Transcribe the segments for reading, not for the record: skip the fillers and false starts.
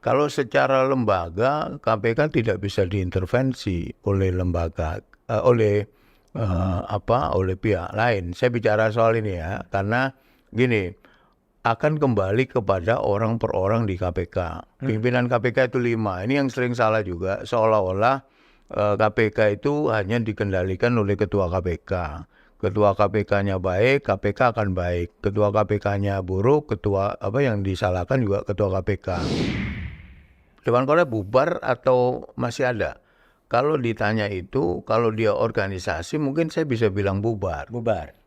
Kalau secara lembaga, KPK tidak bisa diintervensi oleh lembaga, oleh pihak lain. Saya bicara soal ini ya, karena gini, akan kembali kepada orang per orang di KPK. Pimpinan KPK itu 5. Ini yang sering salah juga, seolah-olah KPK itu hanya dikendalikan oleh ketua KPK. Ketua KPK-nya baik, KPK akan baik. Ketua KPK-nya buruk, yang disalahkan juga ketua KPK. Dewan Kolonel bubar atau masih ada? Kalau ditanya itu, kalau dia organisasi mungkin saya bisa bilang bubar.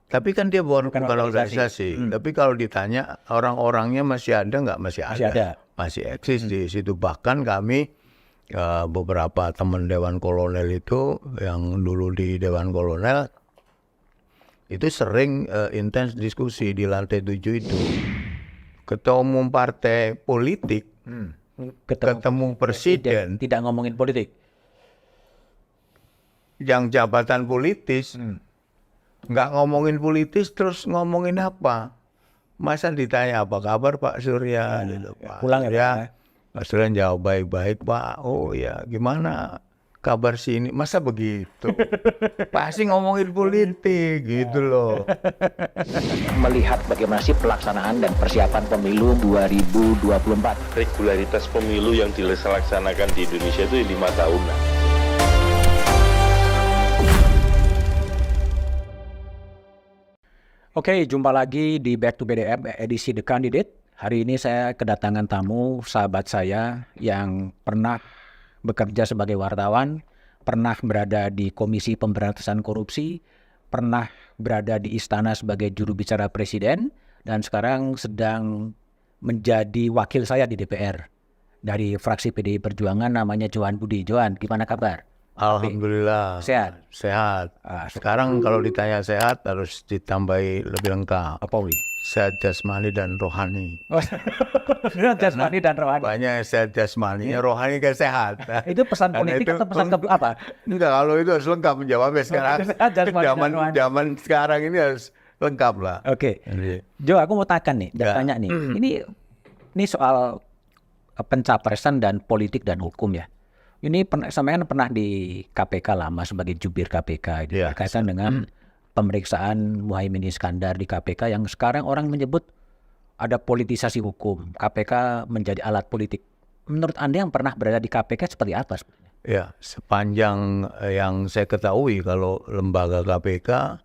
Tapi kan dia bukan organisasi. Tapi kalau ditanya orang-orangnya masih ada nggak? Masih ada. Masih eksis di situ. Bahkan kami beberapa teman Dewan Kolonel itu yang dulu di Dewan Kolonel itu sering intens diskusi di lantai 7 itu. Ketua umum partai politik ketemu presiden tidak ngomongin politik. Yang jabatan politis nggak ngomongin politis, terus ngomongin apa? Masa ditanya apa kabar Pak Surya? Pak Pulang ya Pak Surya jawab baik-baik Pak. Oh ya gimana kabar sini? Masa begitu? Pasti ngomongin politik gitu loh. Melihat bagaimana sih pelaksanaan dan persiapan pemilu 2024. Regularitas pemilu yang dilaksanakan di Indonesia itu 5 tahunan. Oke, jumpa lagi di Back to BDM edisi The Candidate. Hari ini saya kedatangan tamu sahabat saya yang pernah bekerja sebagai wartawan, pernah berada di Komisi Pemberantasan Korupsi, pernah berada di istana sebagai juru bicara presiden, dan sekarang sedang menjadi wakil saya di DPR dari fraksi PDI Perjuangan, namanya Johan Budi. Johan, gimana kabar? Alhamdulillah Sehat. Sekarang kalau ditanya sehat harus ditambahi lebih lengkap. Apa wih? Sehat jasmani dan rohani. Jasmani dan rohani. Banyak sehat jasmani, rohani kan sehat. Itu pesan politik atau pesan apa? Enggak, kalau itu harus lengkap menjawabnya sekarang. Zaman sekarang ini harus lengkap lah. Oke. Jo, aku mau tanya nih. Ini soal pencapresan dan politik dan hukum ya. Ini sampean pernah di KPK lama sebagai jubir KPK itu berkaitan dengan pemeriksaan Muhaimin Iskandar di KPK yang sekarang orang menyebut ada politisasi hukum. KPK menjadi alat politik. Menurut Anda yang pernah berada di KPK seperti apa sebenarnya? Ya, sepanjang yang saya ketahui kalau lembaga KPK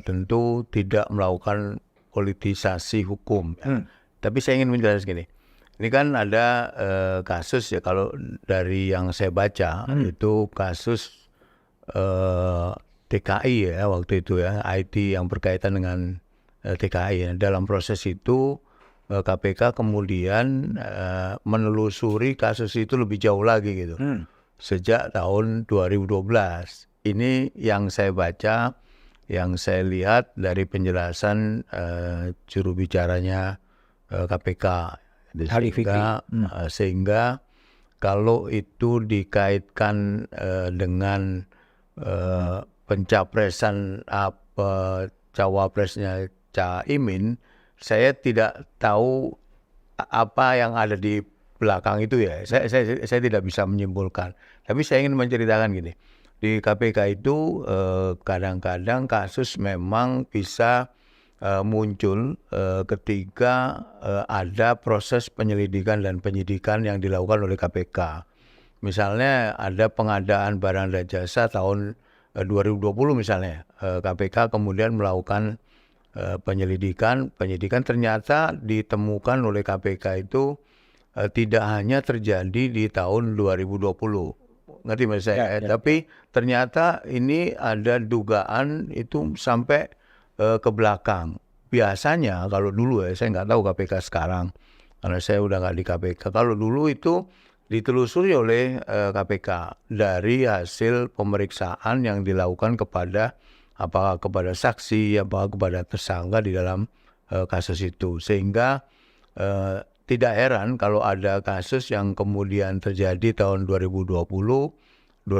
tentu tidak melakukan politisasi hukum. Tapi saya ingin menjelaskan gini. Ini kan ada kasus ya, kalau dari yang saya baca itu kasus TKI ya waktu itu ya, IT yang berkaitan dengan TKI ya. Dalam proses itu KPK kemudian menelusuri kasus itu lebih jauh lagi gitu. Sejak tahun 2012. Ini yang saya baca, yang saya lihat dari penjelasan juru bicaranya KPK. Sehingga kalau itu dikaitkan dengan pencapresan cawapresnya Caimin, saya tidak tahu apa yang ada di belakang itu ya. Saya tidak bisa menyimpulkan. Tapi saya ingin menceritakan gini. Di KPK itu kadang-kadang kasus memang bisa muncul ketika ada proses penyelidikan dan penyidikan yang dilakukan oleh KPK. Misalnya ada pengadaan barang dan jasa tahun 2020 misalnya, KPK kemudian melakukan penyidikan ternyata ditemukan oleh KPK itu tidak hanya terjadi di tahun 2020. Ngerti maksud saya? Tapi ternyata ini ada dugaan itu sampai ke belakang. Biasanya kalau dulu ya, saya nggak tahu KPK sekarang karena saya udah nggak di KPK. Kalau dulu itu ditelusuri oleh KPK dari hasil pemeriksaan yang dilakukan kepada saksi, apakah kepada tersangka di dalam kasus itu. Sehingga tidak heran kalau ada kasus yang kemudian terjadi tahun 2020, 2021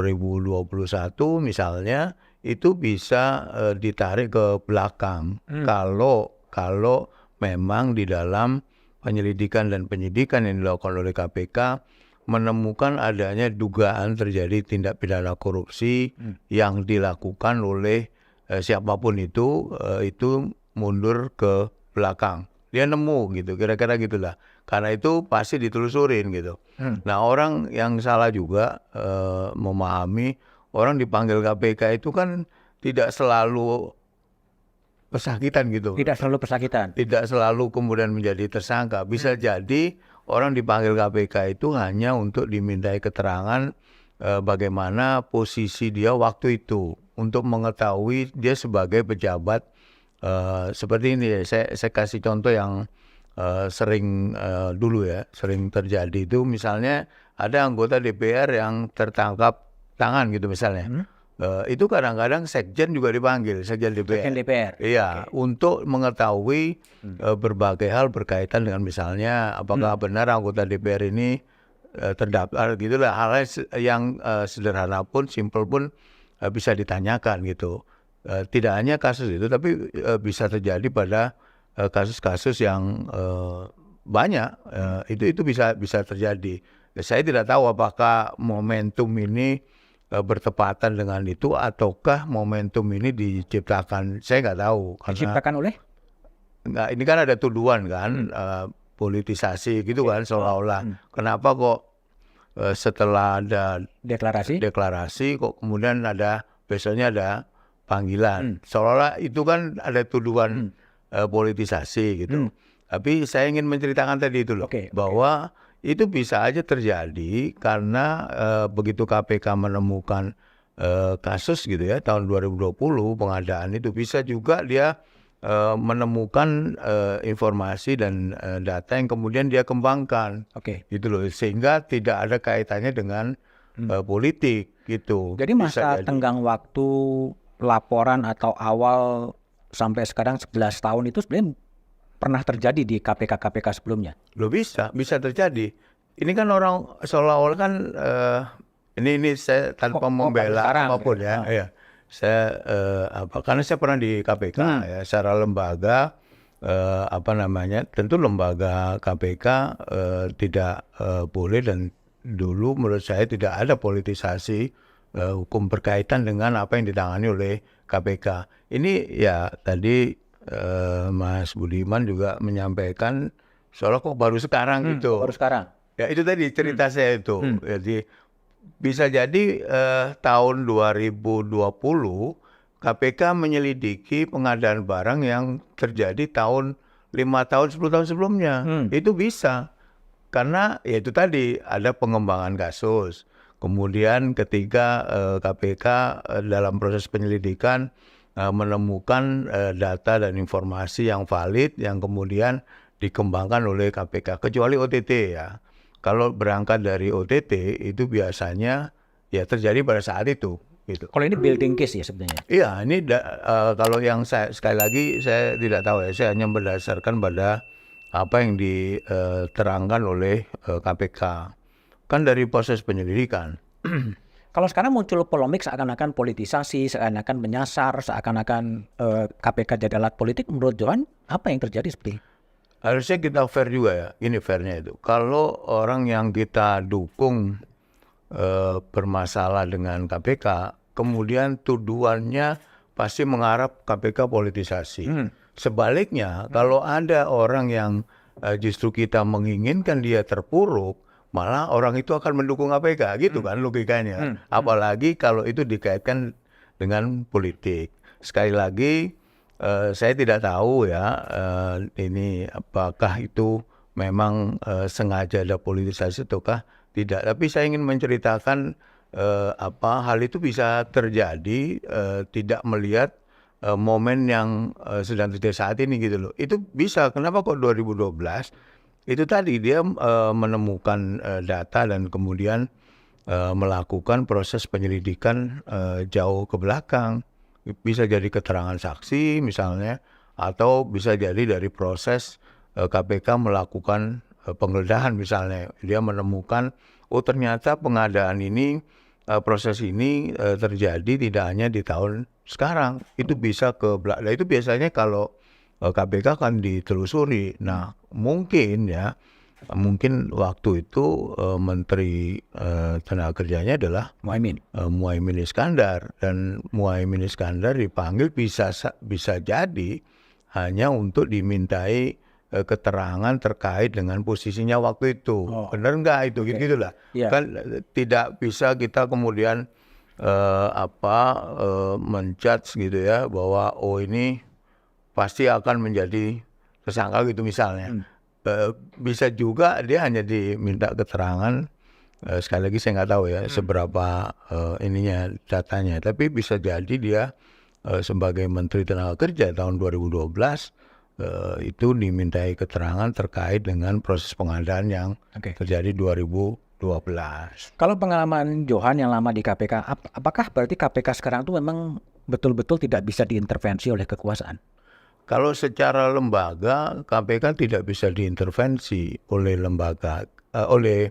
misalnya, itu bisa ditarik ke belakang kalau memang di dalam penyelidikan dan penyidikan yang dilakukan oleh KPK menemukan adanya dugaan terjadi tindak pidana korupsi yang dilakukan oleh siapapun itu mundur ke belakang. Dia nemu gitu, kira-kira gitulah. Karena itu pasti ditelusurin gitu. Nah, orang yang salah juga memahami orang dipanggil KPK itu kan tidak selalu pesakitan gitu. Tidak selalu pesakitan. Tidak selalu kemudian menjadi tersangka. Bisa jadi orang dipanggil KPK itu hanya untuk dimintai keterangan bagaimana posisi dia waktu itu untuk mengetahui dia sebagai pejabat seperti ini. Saya kasih contoh yang sering dulu ya, sering terjadi itu misalnya ada anggota DPR yang tertangkap tangan gitu misalnya. Itu kadang-kadang sekjen juga dipanggil, sekjen DPR. Sekjen DPR. Iya, untuk mengetahui berbagai hal berkaitan dengan misalnya apakah benar anggota DPR ini terdaftar gitulah, hal yang sederhana pun, simpel pun bisa ditanyakan gitu. Tidak hanya kasus itu, tapi bisa terjadi pada kasus-kasus yang banyak. Itu bisa terjadi. Saya tidak tahu apakah momentum ini bertepatan dengan itu ataukah momentum ini diciptakan, saya nggak tahu. Diciptakan oleh? Nggak, ini kan ada tuduhan kan, politisasi gitu kan seolah-olah. Kenapa kok setelah ada deklarasi kok kemudian besoknya ada panggilan. Seolah-olah itu kan ada tuduhan politisasi gitu. Tapi saya ingin menceritakan tadi itu loh, bahwa itu bisa aja terjadi karena begitu KPK menemukan kasus gitu ya tahun 2020 pengadaan itu, bisa juga dia menemukan informasi dan data yang kemudian dia kembangkan, gitu loh, sehingga tidak ada kaitannya dengan politik gitu. Jadi masa tenggang waktu laporan atau awal sampai sekarang 11 tahun itu sebenarnya pernah terjadi di KPK sebelumnya? Loh, bisa terjadi. Ini kan orang seolah-olah kan ini saya tanpa membela apapun ya. Ya. Saya karena saya pernah di KPK ya, secara lembaga tentu lembaga KPK tidak boleh, dan dulu menurut saya tidak ada politisasi hukum berkaitan dengan apa yang ditangani oleh KPK. Ini ya tadi Mas Budiman juga menyampaikan soalnya kok baru sekarang gitu. Baru sekarang. Ya itu tadi cerita saya itu. Jadi bisa jadi tahun 2020 KPK menyelidiki pengadaan barang yang terjadi 5 tahun 10 tahun sebelumnya. Itu bisa. Karena ya itu tadi ada pengembangan kasus. Kemudian ketika KPK dalam proses penyelidikan menemukan data dan informasi yang valid yang kemudian dikembangkan oleh KPK, kecuali OTT ya. Kalau berangkat dari OTT itu biasanya ya terjadi pada saat itu gitu. Kalau ini building case ya sebenarnya? Iya, ini kalau yang sekali lagi saya tidak tahu ya, saya hanya berdasarkan pada apa yang diterangkan oleh KPK. Kan dari proses penyelidikan. Kalau sekarang muncul polemik seakan-akan politisasi, seakan-akan menyasar, seakan-akan KPK jadi alat politik, menurut Johan apa yang terjadi seperti ini? Harusnya kita fair juga ya, ini fairnya itu. Kalau orang yang kita dukung bermasalah dengan KPK, kemudian tuduhannya pasti mengharap KPK politisasi. Sebaliknya, kalau ada orang yang justru kita menginginkan dia terpuruk, malah orang itu akan mendukung KPK, gitu kan logikanya. Apalagi kalau itu dikaitkan dengan politik. Sekali lagi, saya tidak tahu ya, ini apakah itu memang sengaja ada politisasi ataukah tidak. Tapi saya ingin menceritakan hal itu bisa terjadi tidak melihat momen yang sedang terjadi saat ini gitu loh. Itu bisa. Kenapa kok 2012? Itu tadi dia menemukan data dan kemudian melakukan proses penyelidikan jauh ke belakang. Bisa jadi keterangan saksi misalnya, atau bisa jadi dari proses KPK melakukan penggeledahan misalnya. Dia menemukan, oh ternyata pengadaan ini, proses ini terjadi tidak hanya di tahun sekarang. Itu bisa ke belakang. Itu biasanya kalau KPK akan ditelusuri. Nah, mungkin waktu itu Menteri Tenaga Kerjanya adalah Muhaimin Iskandar, dan Muhaimin Iskandar dipanggil bisa jadi hanya untuk dimintai keterangan terkait dengan posisinya waktu itu. Benar nggak itu? Gitulah. Kan tidak bisa kita kemudian menjudge gitu ya, bahwa ini pasti akan menjadi tersangka gitu misalnya. Bisa juga dia hanya diminta keterangan, sekali lagi saya nggak tahu ya seberapa datanya, tapi bisa jadi dia sebagai Menteri Tenaga Kerja tahun 2012 itu dimintai keterangan terkait dengan proses pengadaan yang terjadi 2012. Kalau pengalaman Johan yang lama di KPK, apakah berarti KPK sekarang itu memang betul-betul tidak bisa diintervensi oleh kekuasaan? Kalau secara lembaga, KPK tidak bisa diintervensi oleh lembaga, oleh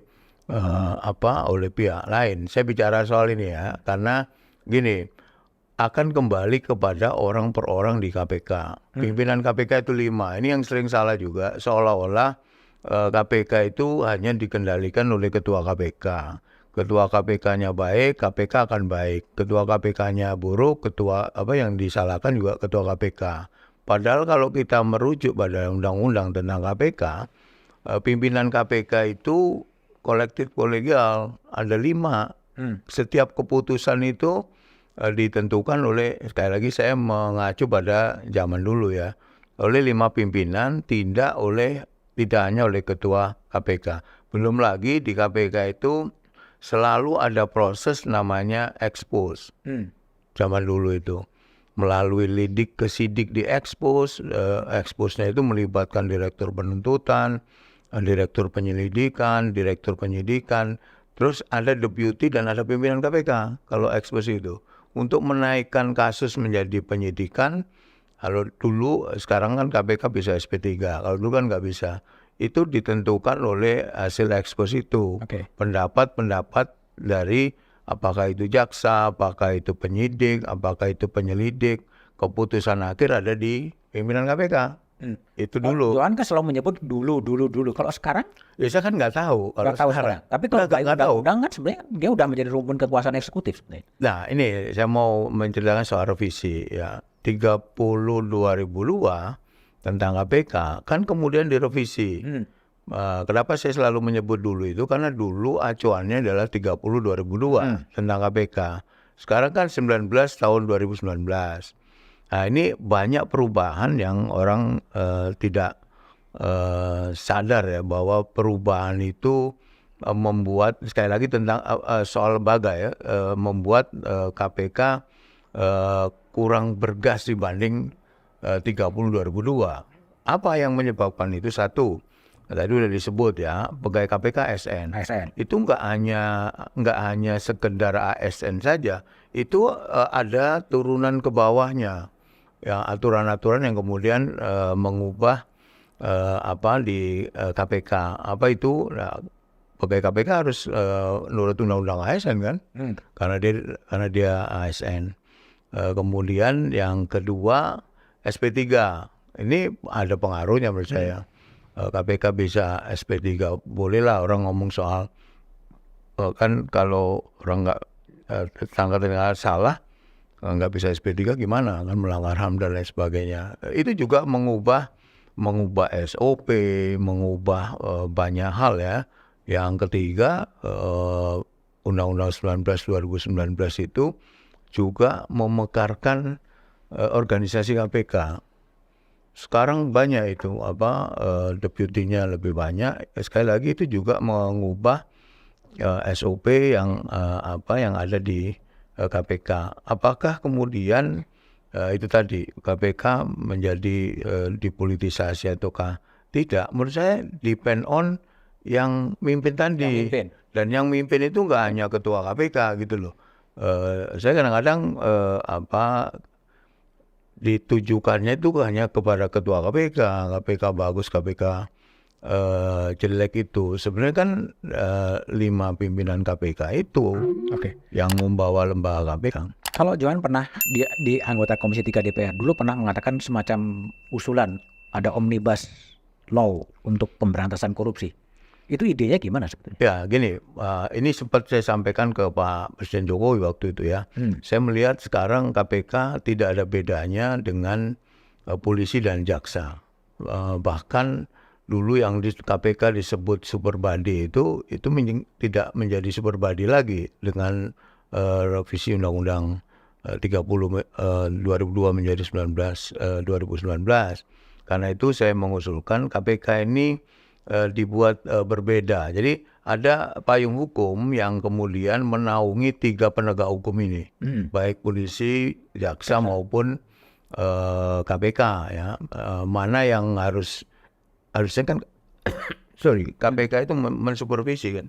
pihak lain. Saya bicara soal ini ya, karena gini, akan kembali kepada orang per orang di KPK. Pimpinan KPK itu 5. Ini yang sering salah juga, seolah-olah KPK itu hanya dikendalikan oleh ketua KPK. Ketua KPK-nya baik, KPK akan baik. Ketua KPK-nya buruk, yang disalahkan juga ketua KPK. Padahal kalau kita merujuk pada undang-undang tentang KPK, pimpinan KPK itu kolektif kolegial, ada 5. Setiap keputusan itu ditentukan oleh, sekali lagi saya mengacu pada zaman dulu ya, oleh 5 pimpinan, tidak hanya oleh ketua KPK. Belum lagi di KPK itu selalu ada proses namanya expose. Zaman dulu itu melalui lidik ke sidik di expose, expose-nya itu melibatkan direktur penuntutan, direktur penyelidikan, direktur penyidikan, terus ada deputi dan ada pimpinan KPK kalau expose itu. Untuk menaikkan kasus menjadi penyidikan, kalau dulu, sekarang kan KPK bisa SP3, kalau dulu kan nggak bisa. Itu ditentukan oleh hasil expose itu. Pendapat-pendapat dari apakah itu jaksa, apakah itu penyidik, apakah itu penyelidik, keputusan akhir ada di pimpinan KPK. Itu dulu. Johan kan selalu menyebut dulu. Kalau sekarang? Ya saya kan nggak tahu. Nggak tahu sekarang. Tapi kalau undang-undang kan sebenarnya dia udah menjadi rumpun kekuasaan eksekutif. Nah ini saya mau menceritakan soal revisi ya. 30 2002 tentang KPK kan kemudian direvisi. Kenapa saya selalu menyebut dulu itu? Karena dulu acuannya adalah 30 2002 tentang KPK. Sekarang kan 19 tahun 2019. Nah ini banyak perubahan yang orang tidak sadar ya, bahwa perubahan itu membuat, sekali lagi tentang soal lembaga ya, membuat KPK kurang bergas dibanding 30 2002. Apa yang menyebabkan itu? Satu, tadi udah disebut ya, pegawai KPK ASN. Itu nggak hanya sekedar ASN saja, itu ada turunan ke bawahnya. Ya, aturan-aturan yang kemudian mengubah di KPK. Apa itu? Nah, pegawai KPK harus nurut undang-undang ASN kan? Karena dia ASN. Kemudian yang kedua SP3. Ini ada pengaruhnya menurut saya. KPK bisa SP3. Bolehlah orang ngomong soal kan kalau orang nggak tertangkap salah, nggak bisa SP3 gimana, kan melanggar HAM dan lain sebagainya. Itu juga mengubah SOP, mengubah banyak hal ya. Yang ketiga, Undang-Undang 19 2019 itu juga memekarkan organisasi KPK. Sekarang banyak itu deputinya lebih banyak. Sekali lagi itu juga mengubah SOP yang ada di KPK. Apakah kemudian itu tadi KPK menjadi dipolitisasi ataukah tidak? Menurut saya depend on yang mimpin tadi. Dan yang mimpin itu nggak hanya ketua KPK gitu loh. Saya kadang-kadang ditujukannya itu hanya kepada ketua KPK. KPK bagus, KPK jelek itu. Sebenarnya kan 5 pimpinan KPK itu yang membawa lembaga KPK. Kalau Johan pernah di anggota Komisi 3 DPR dulu pernah mengatakan semacam usulan ada omnibus law untuk pemberantasan korupsi. Itu idenya gimana sebetulnya? Ya, gini, ini sempat saya sampaikan ke Pak Presiden Jokowi waktu itu ya. Saya melihat sekarang KPK tidak ada bedanya dengan polisi dan jaksa. Bahkan dulu yang di KPK disebut super body itu tidak menjadi super body lagi dengan revisi Undang-Undang 30 2002 menjadi 2019. Karena itu saya mengusulkan KPK ini dibuat berbeda. Jadi ada payung hukum yang kemudian menaungi 3 penegak hukum ini, baik polisi, jaksa maupun KPK ya. Mana yang harusnya kan KPK itu mensupervisi kan,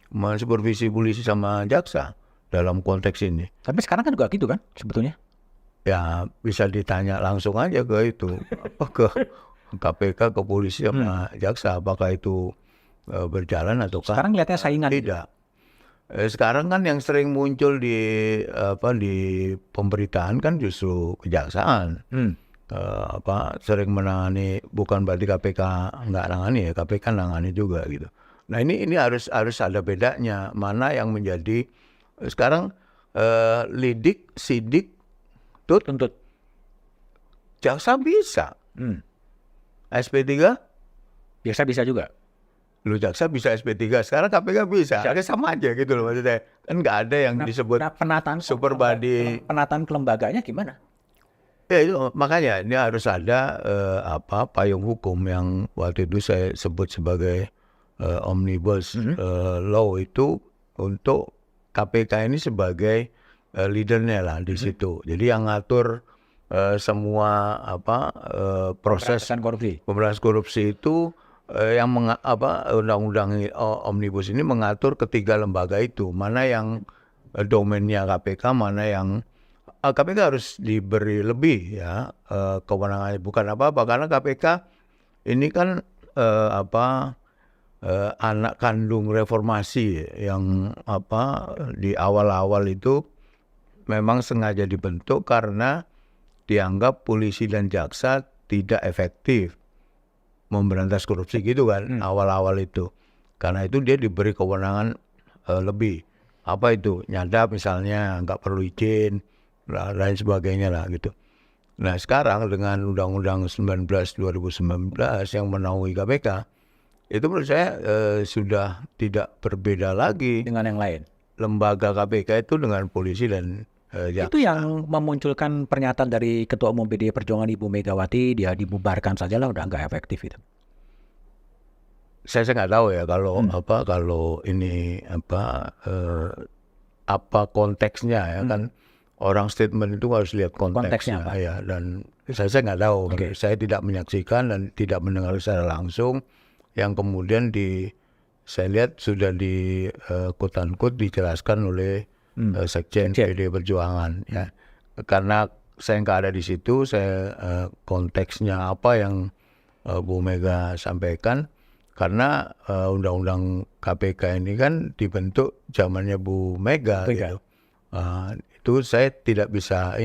mensupervisi polisi sama jaksa dalam konteks ini. Tapi sekarang kan juga gitu kan sebetulnya. Ya bisa ditanya langsung aja ke itu, ke KPK, ke polisi sama jaksa, apakah itu berjalan ataukah Sekarang lihatnya saingan. tidak. Sekarang kan yang sering muncul di pemberitaan kan justru kejaksaan. Sering menangani, bukan berarti KPK nggak nangani ya, KPK nangani juga gitu. Nah ini harus ada bedanya, mana yang menjadi sekarang lidik, sidik, Tuntut. jaksa bisa. SP3 Biasa bisa juga. lu jaksa bisa SP3, sekarang KPK bisa. Ada sama aja gitu loh maksudnya. Kan nggak ada yang disebut penataan super body. Penataan kelembagaannya gimana? Ya itu makanya ini harus ada payung hukum yang waktu itu saya sebut sebagai omnibus law itu untuk KPK ini sebagai leadernya lah di situ. Jadi yang ngatur semua proses pemberantasan korupsi itu yang undang-undang omnibus ini mengatur ketiga lembaga itu, mana yang domainnya KPK, mana yang KPK harus diberi lebih ya kewenangannya, bukan apa-apa karena KPK ini kan anak kandung reformasi yang di awal-awal itu memang sengaja dibentuk karena dianggap polisi dan jaksa tidak efektif memberantas korupsi gitu kan awal-awal itu. Karena itu dia diberi kewenangan lebih. Apa itu? Nyadap misalnya, nggak perlu izin, lain sebagainya lah gitu. Nah sekarang dengan Undang-Undang 19 2019 yang menaungi KPK, itu menurut saya sudah tidak berbeda lagi dengan yang lain. Lembaga KPK itu dengan polisi dan jaksa. Itu yang memunculkan pernyataan dari Ketua Umum PDI Perjuangan Ibu Megawati, dia dibubarkan saja lah, udah nggak efektif itu. Saya nggak tahu ya kalau ini apa konteksnya ya kan, orang statement itu harus lihat konteksnya apa? Ya, dan saya nggak tahu. Saya tidak menyaksikan dan tidak mendengar secara langsung yang kemudian saya lihat sudah di quote-unquote dijelaskan oleh Sekjen PDI Perjuangan ya. Karena saya nggak ada di situ, saya konteksnya apa yang Bu Mega sampaikan, karena undang-undang KPK ini kan dibentuk zamannya Bu Mega gitu. Itu saya tidak bisa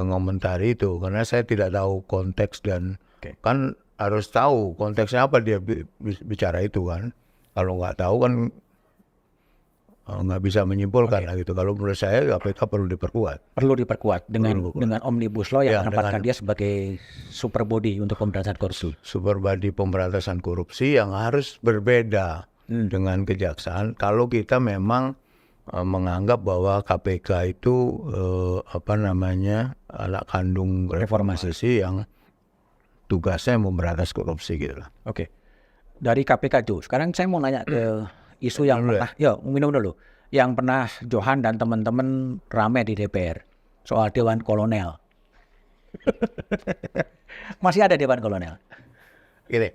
ngomentari itu karena saya tidak tahu konteks dan kan harus tahu konteksnya apa dia bicara itu kan. Kalau nggak tahu kan nggak bisa menyimpulkan lah gitu. Kalau menurut saya KPK perlu diperkuat. Perlu diperkuat dengan omnibus law yang menempatkan dia sebagai super body untuk pemberantasan korupsi. Super body pemberantasan korupsi yang harus berbeda dengan kejaksaan. Kalau kita memang menganggap bahwa KPK itu anak kandung reformasi yang tugasnya memberantas korupsi gitu lah. Oke. Dari KPK itu, sekarang saya mau nanya ke isu yang pernah, minum dulu, yang pernah Johan dan teman-teman rame di DPR soal Dewan Kolonel. Masih ada Dewan Kolonel? Gini,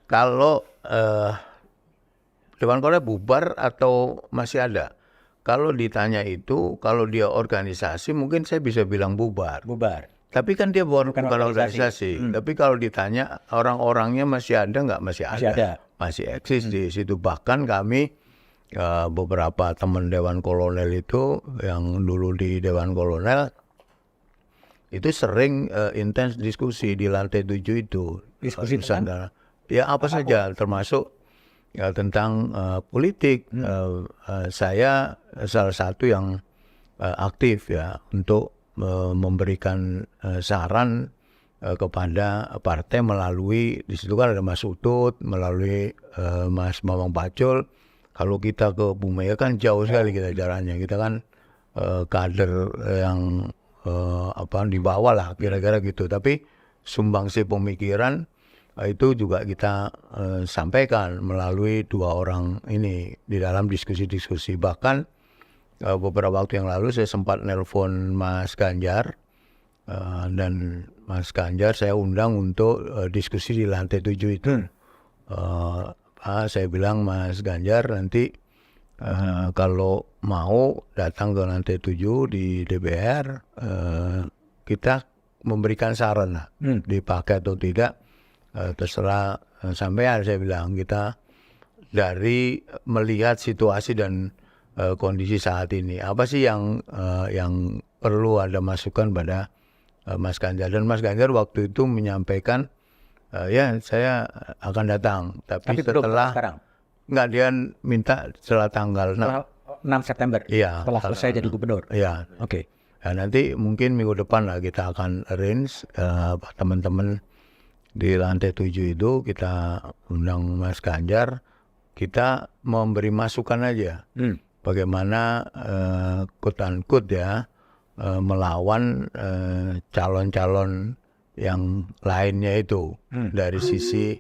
kalau Dewan Kolonel bubar atau masih ada? Kalau ditanya itu, kalau dia organisasi mungkin saya bisa bilang bubar. Tapi kan dia bukan organisasi. Tapi kalau ditanya orang-orangnya masih ada nggak? Masih ada. Masih eksis di situ. Bahkan kami beberapa teman Dewan Kolonel itu yang dulu di Dewan Kolonel itu sering intens diskusi di lantai 7 itu. Diskusi Nusantara. Ya apa saja termasuk ya, tentang politik. Saya salah satu yang aktif ya untuk memberikan saran kepada partai melalui di situ kan ada Mas Utut, melalui Mas Bambang Pacul. Kalau kita ke Bumega kan jauh sekali kita jalannya. Kita kan kader yang di bawah lah kira-kira gitu. Tapi sumbangsi pemikiran itu juga kita sampaikan melalui 2 orang ini di dalam diskusi-diskusi. Bahkan beberapa waktu yang lalu saya sempat nelpon Mas Ganjar dan Mas Ganjar saya undang untuk diskusi di lantai 7 itu. Saya bilang Mas Ganjar nanti kalau mau datang ke lantai 7 di DPR kita memberikan saran lah dipakai atau tidak terserah sampean. Saya bilang kita dari melihat situasi dan kondisi saat ini apa sih yang perlu ada masukan pada Mas Ganjar. Dan Mas Ganjar waktu itu menyampaikan ya saya akan datang tapi setelah sekarang enggak, dia minta setelah tanggal 6 September iya, setelah selesai jadi gubernur. Iya. Oke. Ya, nanti mungkin minggu depan lah kita akan arrange teman-teman di lantai 7 itu kita undang Mas Ganjar, kita memberi masukan aja bagaimana quote-unquote ya melawan calon-calon yang lainnya itu dari sisi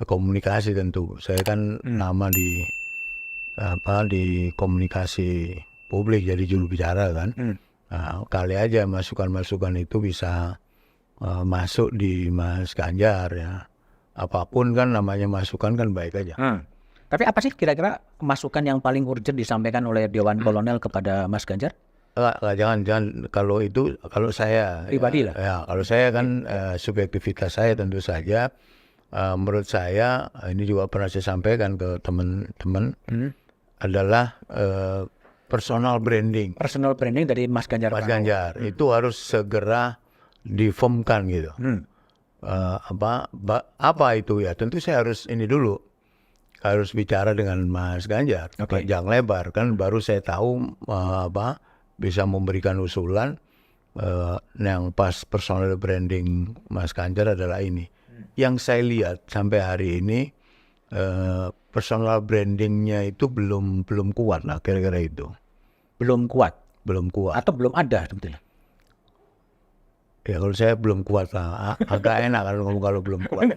komunikasi tentu. Saya kan nama di komunikasi publik jadi juru bicara kan. Nah, kali aja masukan-masukan itu bisa masuk di Mas Ganjar ya. Apapun kan namanya masukan kan baik aja. Tapi apa sih kira-kira masukan yang paling urgent disampaikan oleh Dewan Kolonel kepada Mas Ganjar? Jangan kalau itu kalau saya Pribadi lah. Ya, kalau saya kan subjektivitas saya tentu saja menurut saya ini juga pernah saya sampaikan ke teman-teman adalah personal branding. Personal branding dari Mas Ganjar. Mas Ganjar itu harus segera difirmkan gitu. Apa itu ya? Tentu saya harus ini dulu. Harus bicara dengan Mas Ganjar. Panjang lebar kan baru saya tahu bisa memberikan usulan yang pas personal branding Mas Ganjar adalah ini. Yang saya lihat sampai hari ini personal brandingnya itu belum kuat lah kira-kira itu. Belum kuat Atau atau belum ada sebetulnya. Ya kalau saya belum kuat lah, agak enak kalau belum kuat.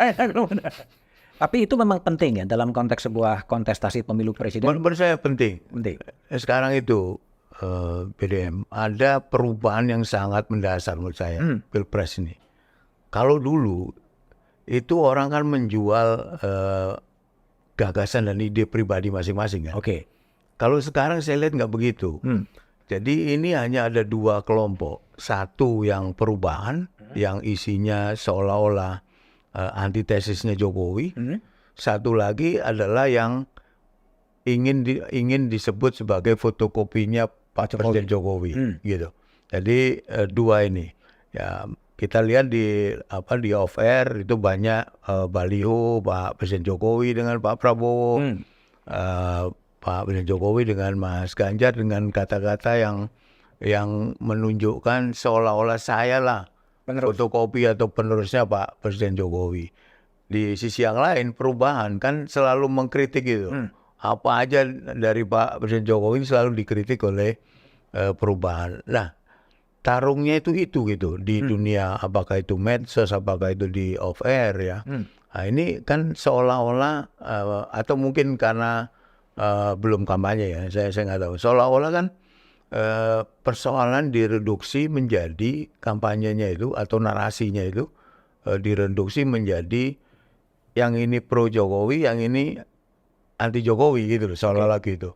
Tapi itu memang penting ya dalam konteks sebuah kontestasi pemilu presiden. Menurut saya penting. Sekarang itu BDM ada perubahan yang sangat mendasar menurut saya Pilpres ini. Kalau dulu itu orang kan menjual gagasan dan ide pribadi masing-masing kan. Kalau sekarang saya lihat nggak begitu. Jadi ini hanya ada 2 kelompok. Satu yang perubahan, yang isinya seolah-olah antitesisnya Jokowi. Satu lagi adalah yang ingin disebut sebagai fotokopinya Pak Presiden Jokowi. Gitu. Jadi 2 ini. Ya kita lihat di off air itu banyak baliho Pak Presiden Jokowi dengan Pak Prabowo. Pak Presiden Jokowi dengan Mas Ganjar dengan kata-kata yang menunjukkan seolah-olah saya lah fotokopi atau penerusnya Pak Presiden Jokowi. Di sisi yang lain perubahan kan selalu mengkritik itu. Apa aja dari Pak Presiden Jokowi selalu dikritik oleh perubahan. Nah, tarungnya itu gitu di dunia, apakah itu medsos, apakah itu di off air ya. Nah, ini kan seolah-olah atau mungkin karena belum kampanye ya, saya nggak tahu. Seolah-olah kan persoalan direduksi menjadi kampanyenya itu atau narasinya itu direduksi menjadi yang ini pro Jokowi, yang ini anti Jokowi gitu loh, seolah-olah gitu.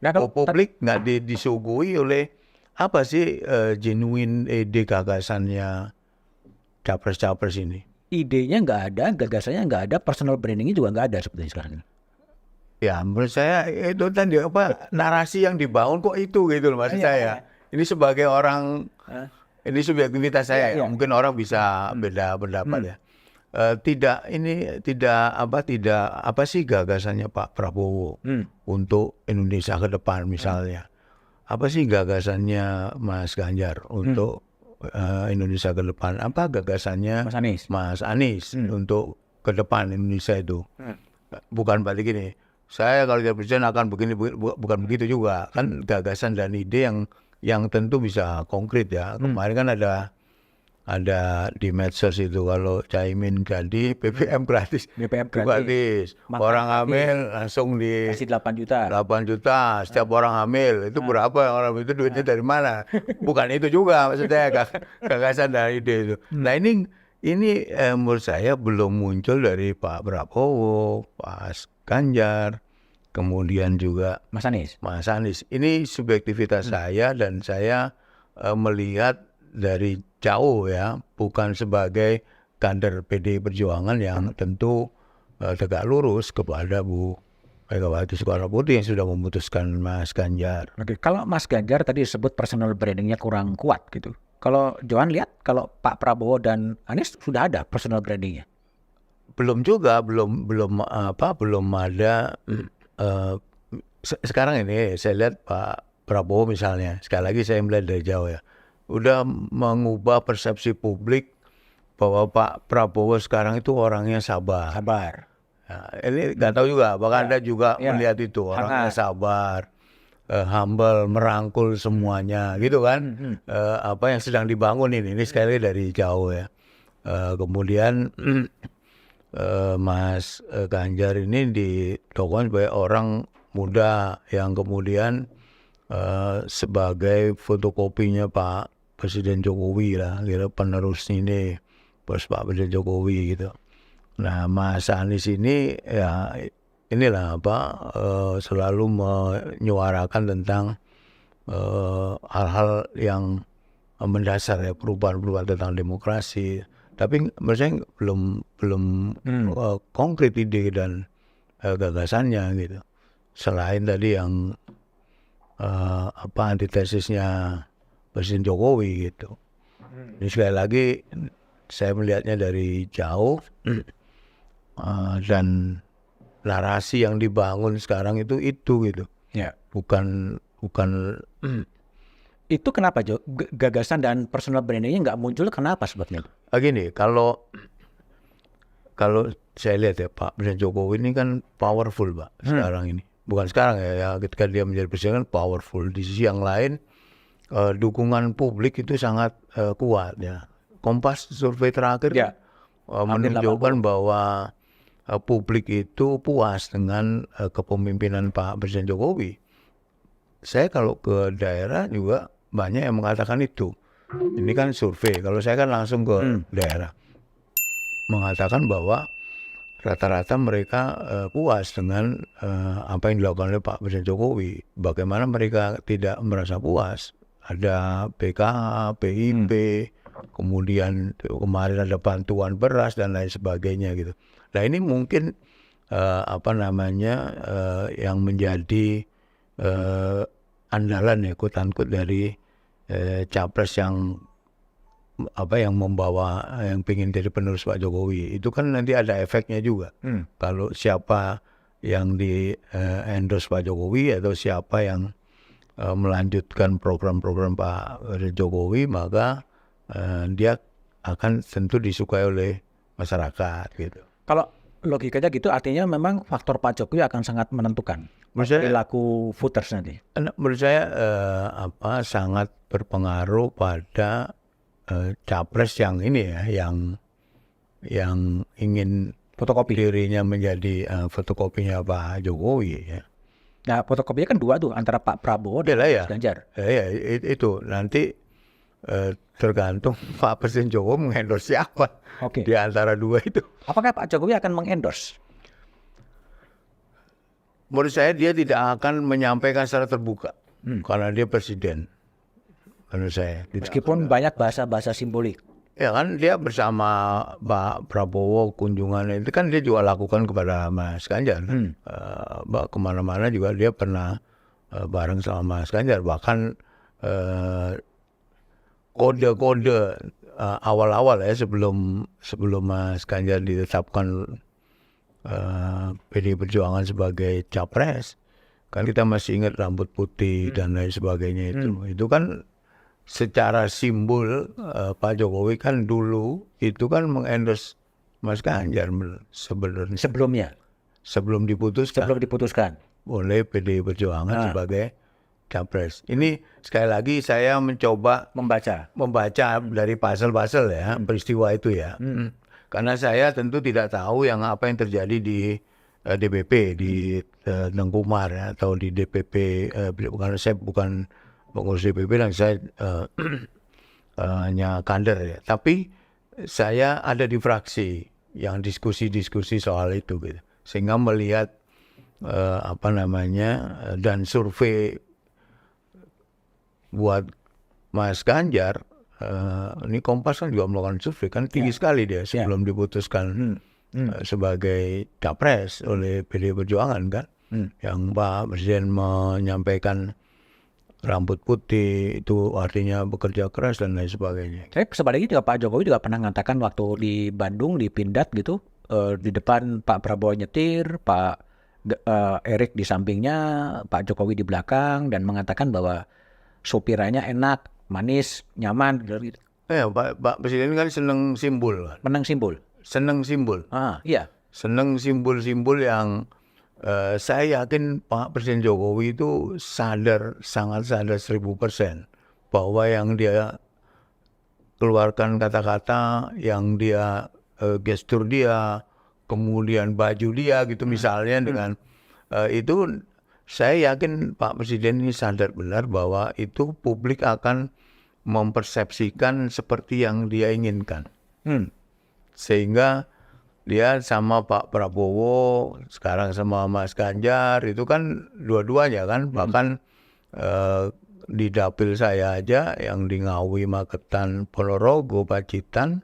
Nah, publik nggak disuguhi oleh apa sih genuine ide gagasannya capres-capres ini. Idenya nggak ada, gagasannya nggak ada, personal brandingnya juga nggak ada seperti sekarang. Ya menurut saya itu tadi apa narasi yang dibangun kok itu gitu loh maksud saya. Ini sebagai orang ini subjektivitas saya ya. Mungkin orang bisa beda pendapat ya. Tidak apa sih gagasannya Pak Prabowo untuk Indonesia ke depan misalnya. Apa sih gagasannya Mas Ganjar untuk Indonesia ke depan? Apa gagasannya Mas Anies untuk ke depan Indonesia itu? Bukan berarti gini. Saya kalau jadi presiden akan begini, bukan begitu juga. Kan gagasan dan ide yang tentu bisa konkret ya. Kemarin kan ada di medsos itu kalau Caimin jadi BBM gratis. Gratis. Orang hamil langsung kasih 8 juta. 8 juta setiap orang hamil. Itu berapa orang itu duitnya dari mana? Bukan itu juga maksudnya gagasan dan ide itu. Nah ini menurut saya belum muncul dari Pak Prabowo, Pak Ganjar, kemudian juga Mas Anies. Ini subjektivitas saya dan saya melihat dari jauh ya, bukan sebagai kader PDI Perjuangan yang tentu tegak lurus kepada Bu Megawati Soekarno Putri yang sudah memutuskan Mas Ganjar. Oke, kalau Mas Ganjar tadi disebut personal brandingnya kurang kuat gitu. Kalau Johan lihat kalau Pak Prabowo dan Anies sudah ada personal brandingnya. Belum juga, belum ada. Sekarang ini saya lihat Pak Prabowo misalnya, sekali lagi saya melihat dari jauh ya, udah mengubah persepsi publik bahwa Pak Prabowo sekarang itu orangnya sabar. Nah, ini nggak tahu juga, apakah Anda juga melihat itu orangnya sabar, humble, merangkul semuanya, gitu kan? Apa yang sedang dibangun ini sekali lagi dari jauh ya. Kemudian Mas Ganjar ini ditokohkan sebagai orang muda yang kemudian sebagai fotokopinya Pak Presiden Jokowi lah, gitu, penerus ini bos Pak Presiden Jokowi gitu. Nah Mas Anies ini ya inilah selalu menyuarakan tentang hal-hal yang mendasar ya, perubahan-perubahan tentang demokrasi. Tapi menurut saya belum konkret ide dan gagasannya gitu. Selain tadi yang antitesisnya Presiden Jokowi gitu. Ini sekali lagi saya melihatnya dari jauh dan narasi yang dibangun sekarang itu gitu. Ya. Bukan Itu kenapa Jo? Gagasan dan personal brandingnya nggak muncul kenapa sebetulnya? Gini, kalau saya lihat ya Pak Presiden Jokowi ini kan powerful Pak sekarang ini. Bukan sekarang ya, ketika dia menjadi presiden kan powerful. Di sisi yang lain dukungan publik itu sangat kuat ya. Kompas survei terakhir menunjukkan bahwa publik itu puas dengan kepemimpinan Pak Presiden Jokowi. Saya kalau ke daerah juga banyak yang mengatakan itu. Ini kan survei. Kalau saya kan langsung ke daerah, mengatakan bahwa rata-rata mereka puas dengan apa yang dilakukan oleh Pak Presiden Jokowi. Bagaimana mereka tidak merasa puas? Ada PKH, PIP, kemudian kemarin ada bantuan beras dan lain sebagainya gitu. Nah ini mungkin yang menjadi andalan ya quote-unquote dari capres yang membawa yang ingin jadi penerus Pak Jokowi. Itu kan nanti ada efeknya juga. Kalau siapa yang di endorse Pak Jokowi atau siapa yang melanjutkan program-program Pak Jokowi, maka dia akan tentu disukai oleh masyarakat gitu. Kalau logikanya gitu artinya memang faktor Pak Jokowi akan sangat menentukan perilaku voters nanti. Menurut saya sangat berpengaruh pada capres yang ini ya, yang ingin fotokopi dirinya menjadi fotokopinya Pak Jokowi ya. Nah fotokopinya kan dua tuh antara Pak Prabowo dan Mas Ganjar. Ya itu nanti tergantung Pak Presiden Jokowi mengendorse siapa di antara dua itu. Apakah Pak Jokowi akan mengendorse? Menurut saya dia tidak akan menyampaikan secara terbuka karena dia presiden. Menurut saya. Meskipun banyak bahasa-bahasa simbolik. Ya kan dia bersama Pak Prabowo kunjungan itu kan dia juga lakukan kepada Mas Ganjar. Kemana-mana juga dia pernah bareng sama Mas Ganjar. Bahkan kode-kode awal-awal ya sebelum Mas Ganjar ditetapkan PDI Perjuangan sebagai capres, kan kita masih ingat rambut putih dan lain sebagainya itu kan secara simbol Pak Jokowi kan dulu itu kan mengendorse Mas Ganjar sebenarnya sebelum diputuskan oleh PDI Perjuangan sebagai capres. Ini sekali lagi saya mencoba membaca dari pasal-pasal ya peristiwa itu ya. Karena saya tentu tidak tahu apa yang terjadi di DPP di Tengkumar ya, atau di DPP karena saya bukan pengurus DPP dan saya hanya kader ya. Tapi saya ada di fraksi yang diskusi-diskusi soal itu gitu. Sehingga melihat dan survei buat Mas Ganjar, ini Kompas kan juga melakukan survei kan tinggi sekali dia sebelum diputuskan sebagai capres oleh PDI Perjuangan kan, yang Pak Presiden menyampaikan rambut putih itu artinya bekerja keras dan lain sebagainya. Tapi sebaliknya juga Pak Jokowi juga pernah mengatakan waktu di Bandung di Pindad gitu, di depan Pak Prabowo nyetir, Pak Erik di sampingnya, Pak Jokowi di belakang, dan mengatakan bahwa sopirannya enak, manis, nyaman gitu. Ya, Pak Presiden kan seneng simbol. Seneng simbol. Iya. Seneng simbol-simbol yang saya yakin Pak Presiden Jokowi itu sangat sadar 1000% bahwa yang dia keluarkan kata-kata, yang dia gestur dia, kemudian baju dia gitu misalnya dengan itu saya yakin Pak Presiden ini sadar benar bahwa itu publik akan mempersepsikan seperti yang dia inginkan. Sehingga dia sama Pak Prabowo, sekarang sama Mas Ganjar, itu kan dua-duanya kan, bahkan di dapil saya aja yang di Ngawi, Magetan, Ponorogo, Pacitan,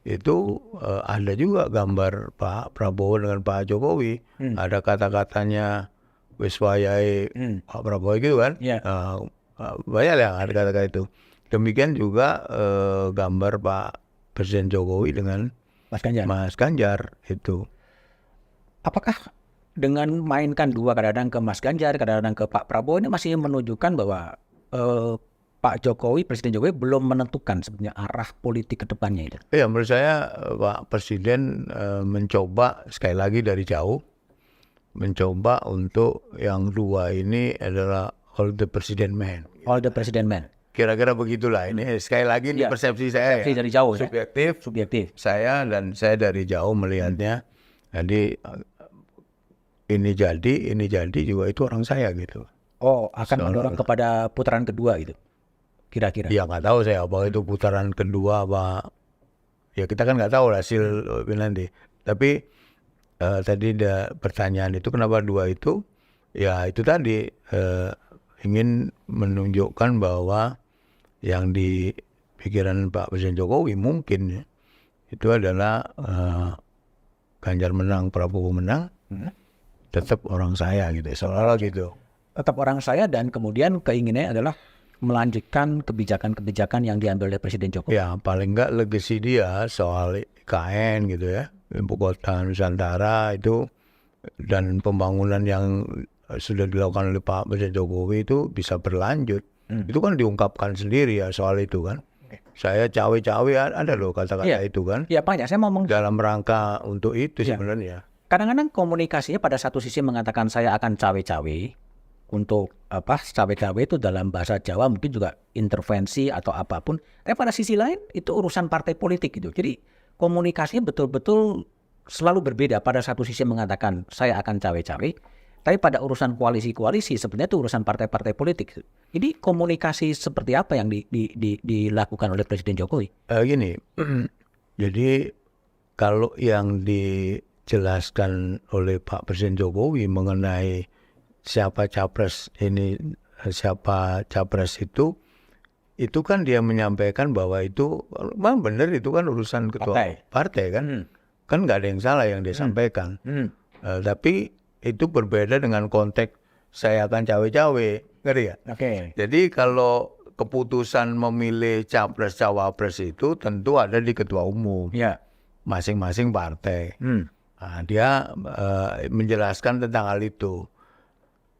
itu ada juga gambar Pak Prabowo dengan Pak Jokowi. Ada kata-katanya wis wayahe Pak Prabowo gitu kan. Banyak yang ada kata-kata itu. Demikian juga gambar Pak Presiden Jokowi dengan Mas Ganjar itu. Apakah dengan mainkan dua, kadang-kadang ke Mas Ganjar, kadang-kadang ke Pak Prabowo, ini masih menunjukkan bahwa Pak Jokowi, Presiden Jokowi belum menentukan sebenarnya arah politik ke depannya itu? Ya, menurut saya Pak Presiden mencoba sekali lagi dari jauh, mencoba untuk yang dua ini adalah all the President man. All the President man. Kira-kira begitulah. Ini sekali lagi di persepsi saya persepsi dari jauh, subjektif. Saya dari jauh melihatnya. Jadi ini jadi juga itu orang saya gitu. Oh, akan mendorong kepada putaran kedua gitu, kira-kira? Ya nggak tahu saya apa itu putaran kedua apa. Ya kita kan nggak tahu hasil nanti. Tapi tadi ada pertanyaan itu kenapa dua itu? Ya itu tadi ingin menunjukkan bahwa yang di pikiran Pak Presiden Jokowi mungkin ya, itu adalah Ganjar menang, Prabowo menang, tetap orang saya gitu, seolah-olah gitu. Tetap orang saya, dan kemudian keinginannya adalah melanjutkan kebijakan-kebijakan yang diambil oleh Presiden Jokowi. Ya paling enggak legasi dia soal IKN gitu ya, Ibu Kota Nusantara itu, dan pembangunan yang sudah dilakukan oleh Pak Presiden Jokowi itu bisa berlanjut. Itu kan diungkapkan sendiri ya soal itu kan. Saya cawe-cawe ada loh kata-kata itu kan. Iya banyak, saya mau dalam rangka untuk itu sebenarnya. Kadang-kadang komunikasinya pada satu sisi mengatakan saya akan cawe-cawe untuk cawe-cawe itu dalam bahasa Jawa mungkin juga intervensi atau apapun. Tapi pada sisi lain itu urusan partai politik gitu. Jadi komunikasinya betul-betul selalu berbeda. Pada satu sisi mengatakan saya akan cawe-cawe, tapi pada urusan koalisi-koalisi sebenarnya itu urusan partai-partai politik. Jadi komunikasi seperti apa yang dilakukan oleh Presiden Jokowi? Gini, jadi kalau yang dijelaskan oleh Pak Presiden Jokowi mengenai siapa capres itu, itu kan dia menyampaikan bahwa itu memang benar, itu kan urusan ketua partai kan. Kan nggak ada yang salah yang dia sampaikan. Tapi itu berbeda dengan konteks saya akan cawe-cawe, ngerti ya? Jadi kalau keputusan memilih capres cawapres itu tentu ada di ketua umum masing-masing partai. Nah, dia menjelaskan tentang hal itu.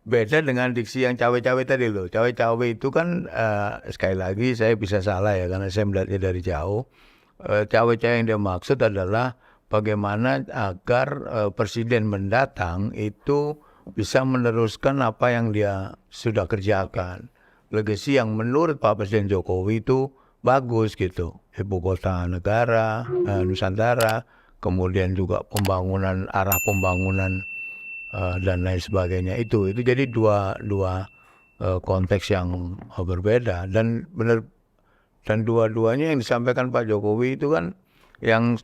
Beda dengan diksi yang cawe-cawe tadi loh. Cawe-cawe itu kan sekali lagi saya bisa salah ya karena saya melihatnya dari jauh. Cawe-cawe yang dia maksud adalah bagaimana agar presiden mendatang itu bisa meneruskan apa yang dia sudah kerjakan. Legasi yang menurut Pak Presiden Jokowi itu bagus gitu. Ibu kota negara, Nusantara, kemudian juga pembangunan, arah pembangunan dan lain sebagainya. Itu jadi dua konteks yang berbeda dan benar, dan dua-duanya yang disampaikan Pak Jokowi itu kan yang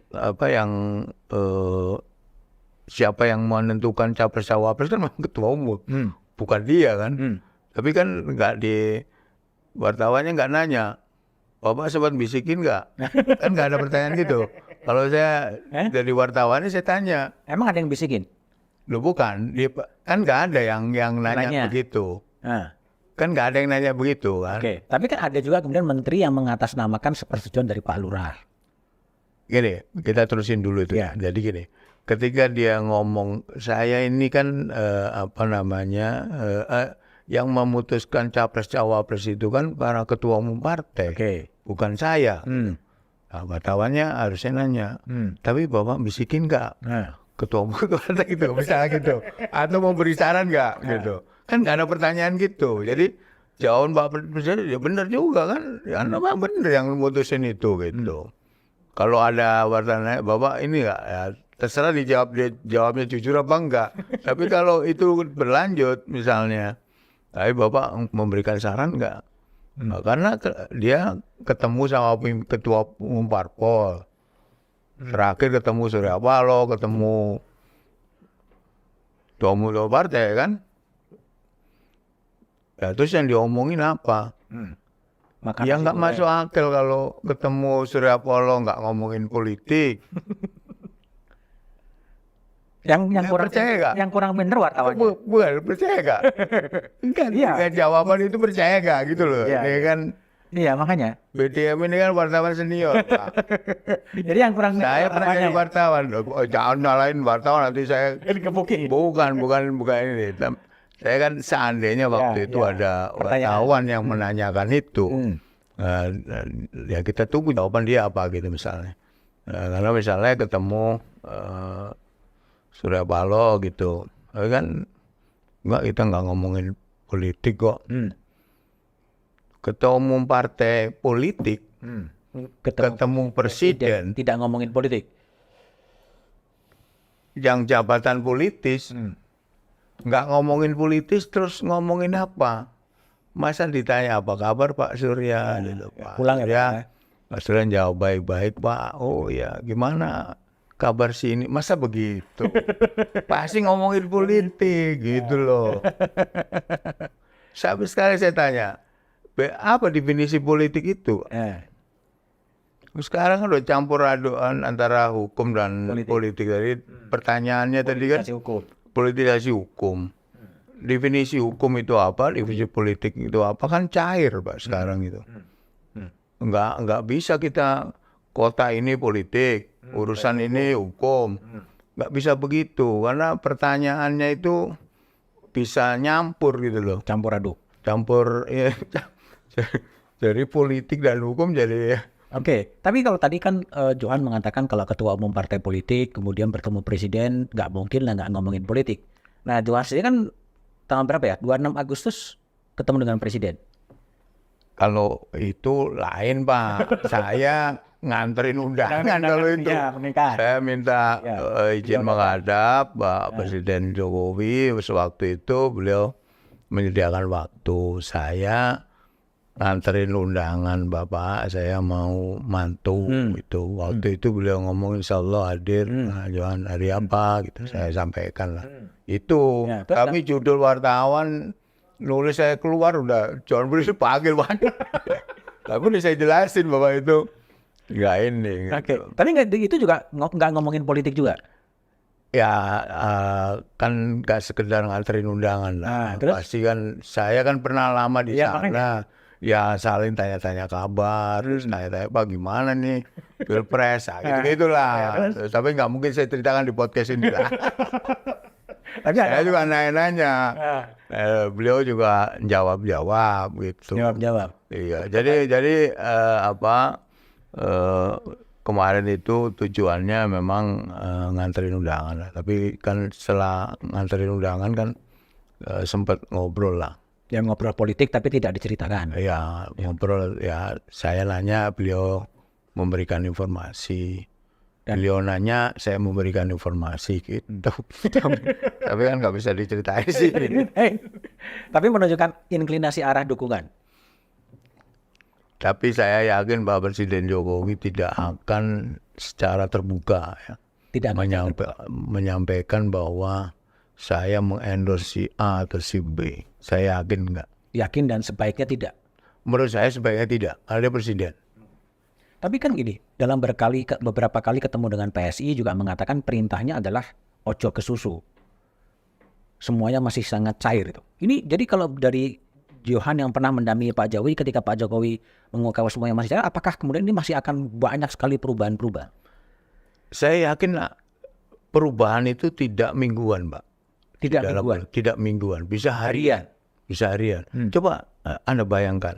siapa yang menentukan capres cawapres kan memang ketua umum, bukan dia kan. Tapi kan nggak di wartawannya nggak nanya, Bapak sempat bisikin nggak? Kan nggak ada pertanyaan gitu. Kalau saya dari wartawannya saya tanya. Emang ada yang bisikin? Loh bukan, kan nggak ada yang nanya begitu. Kan nggak ada yang nanya begitu kan. Tapi kan ada juga kemudian menteri yang mengatasnamakan sepersetujuan dari Pak Lurah. Gini, kita terusin dulu itu. Jadi gini, ketika dia ngomong, saya ini kan yang memutuskan capres cawapres itu kan para ketua umum partai, bukan saya. Nah, wartawannya harusnya nanya, tapi Bapak bisikin nggak? Ketua umum partai gitu, misalnya gitu, atau mau beri saran nggak gitu? Kan nggak ada pertanyaan gitu. Jadi jawaban Pak Presiden ya benar juga kan, ya memang benar yang memutusin itu gitu. Kalau ada wartawan, Bapak ini nggak, ya terserah jawabnya jujur apa enggak. Tapi kalau itu berlanjut misalnya, tapi Bapak memberikan saran enggak? Nah, karena dia ketemu sama ketua umum parpol, terakhir ketemu Surya Paloh, ketemu ketua umum partai kan. Ya, terus yang diomongin apa? Ya nggak masuk akal kalau ketemu Surya Paloh nggak ngomongin politik. Yang kurang percaya gak? Yang kurang bener wartawannya. Bukan, percaya gak? Enggak, jawaban itu percaya gak gitu loh. Ini kan makanya. BDM ini kan wartawan senior, Pak. Jadi yang kurang saya pernah jadi wartawan. Jangan nyalain wartawan, nanti saya dikepuki. Bukan ini. Saya kan seandainya waktu itu ada wartawan yang menanyakan itu. Ya kita tunggu jawaban dia apa gitu misalnya. Karena misalnya ketemu Surya Paloh gitu, kan kita nggak ngomongin politik kok. Ketua umum partai politik, ketemu presiden, tidak ngomongin politik. Yang jabatan politis, nggak ngomongin politis, terus ngomongin apa? Masa ditanya apa kabar Pak Surya? Gitu, Pak. Pulang ya. Pak Surya jawab baik-baik Pak. Oh ya, gimana kabar sini? Masa begitu? Pasti ngomongin politik gitu loh. Sampai sekali saya tanya, apa definisi politik itu? Sekarang kan udah campur aduan antara hukum dan politik. Jadi pertanyaannya tadi kan politisasi hukum. Definisi hukum itu apa? Definisi politik itu apa? Kan cair Pak sekarang itu. Enggak bisa kita kota ini politik, urusan ini hukum. Nggak bisa begitu, karena pertanyaannya itu bisa nyampur gitu loh. Campur aduk. Ya. Jadi politik dan hukum jadi. Tapi kalau tadi kan Johan mengatakan kalau ketua umum partai politik kemudian bertemu presiden, nggak mungkin lah nggak ngomongin politik. Nah, Johan sendiri kan tanggal berapa ya? 26 Agustus ketemu dengan presiden. Kalau itu lain Pak, saya nganterin undangan kalau itu. Saya minta izin menghadap Pak Presiden Jokowi. Sewaktu itu beliau menyediakan waktu. Saya nganterin undangan Bapak, saya mau mantu itu. Waktu itu beliau ngomong insya Allah hadir. Nah, Johan hari apa gitu, saya sampaikan lah. Itu. Tapi judul wartawan nulis saya keluar udah John Budi panggil banyak. Tapi udah saya jelasin bahwa itu nggak ini. Oke. Gitu. Tapi itu juga nggak ngomongin politik juga. Ya kan nggak sekedar nganterin undangan lah. Nah, terus? Pasti kan saya kan pernah lama di Iya, sana. makanya. Ya saling tanya-tanya kabar, terus tanya-tanya Pak gimana nih pilpres, gitu-gitulah. Terus, tapi nggak mungkin saya ceritakan di podcast ini lah. Tapi Saya juga nanya-nanya. Beliau juga jawab-jawab gitu. jawab. Iya, jadi kemarin itu tujuannya memang nganterin undangan lah. Tapi kan setelah nganterin undangan kan sempat ngobrol lah. Ya ngobrol politik tapi tidak diceritakan. Ya ngobrol, ya saya nanya, beliau memberikan informasi. Beliau nanya, saya memberikan informasi gitu. Tapi kan nggak bisa diceritain sih. Tapi menunjukkan inklinasi arah dukungan. Tapi saya yakin bahwa Presiden Jokowi tidak akan secara terbuka ya, Tidak menyampaikan bahwa saya mengendorse si A atau si B. Saya yakin enggak. yakin dan sebaiknya tidak. Menurut saya sebaiknya tidak. Ada Presiden. Tapi kan gini, dalam beberapa kali ketemu dengan PSI juga mengatakan perintahnya adalah ojo ke susu. Semuanya masih sangat cair itu. Ini jadi kalau dari Johan yang pernah mendampingi Pak Jokowi ketika Pak Jokowi mengungkapkan semuanya masih cair, apakah kemudian ini masih akan banyak sekali perubahan-perubahan? Saya yakin perubahan itu tidak mingguan, Pak. Tidak mingguan. Bisa harian. Bisa harian. Coba Anda bayangkan.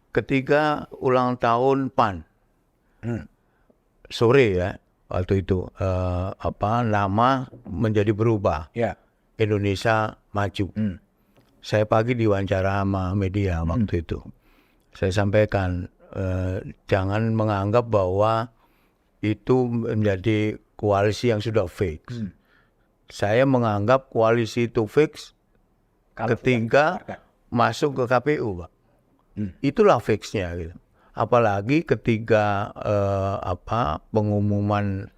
Ketika ulang tahun PAN. Sore ya. Waktu itu nama menjadi berubah. Ya. Indonesia Maju. Saya pagi diwawancara sama media waktu itu. Saya sampaikan jangan menganggap bahwa itu menjadi koalisi yang sudah fix. Saya menganggap koalisi itu fix ketika masuk ke KPU, Pak. Itulah fixnya gitu. Apalagi ketika pengumuman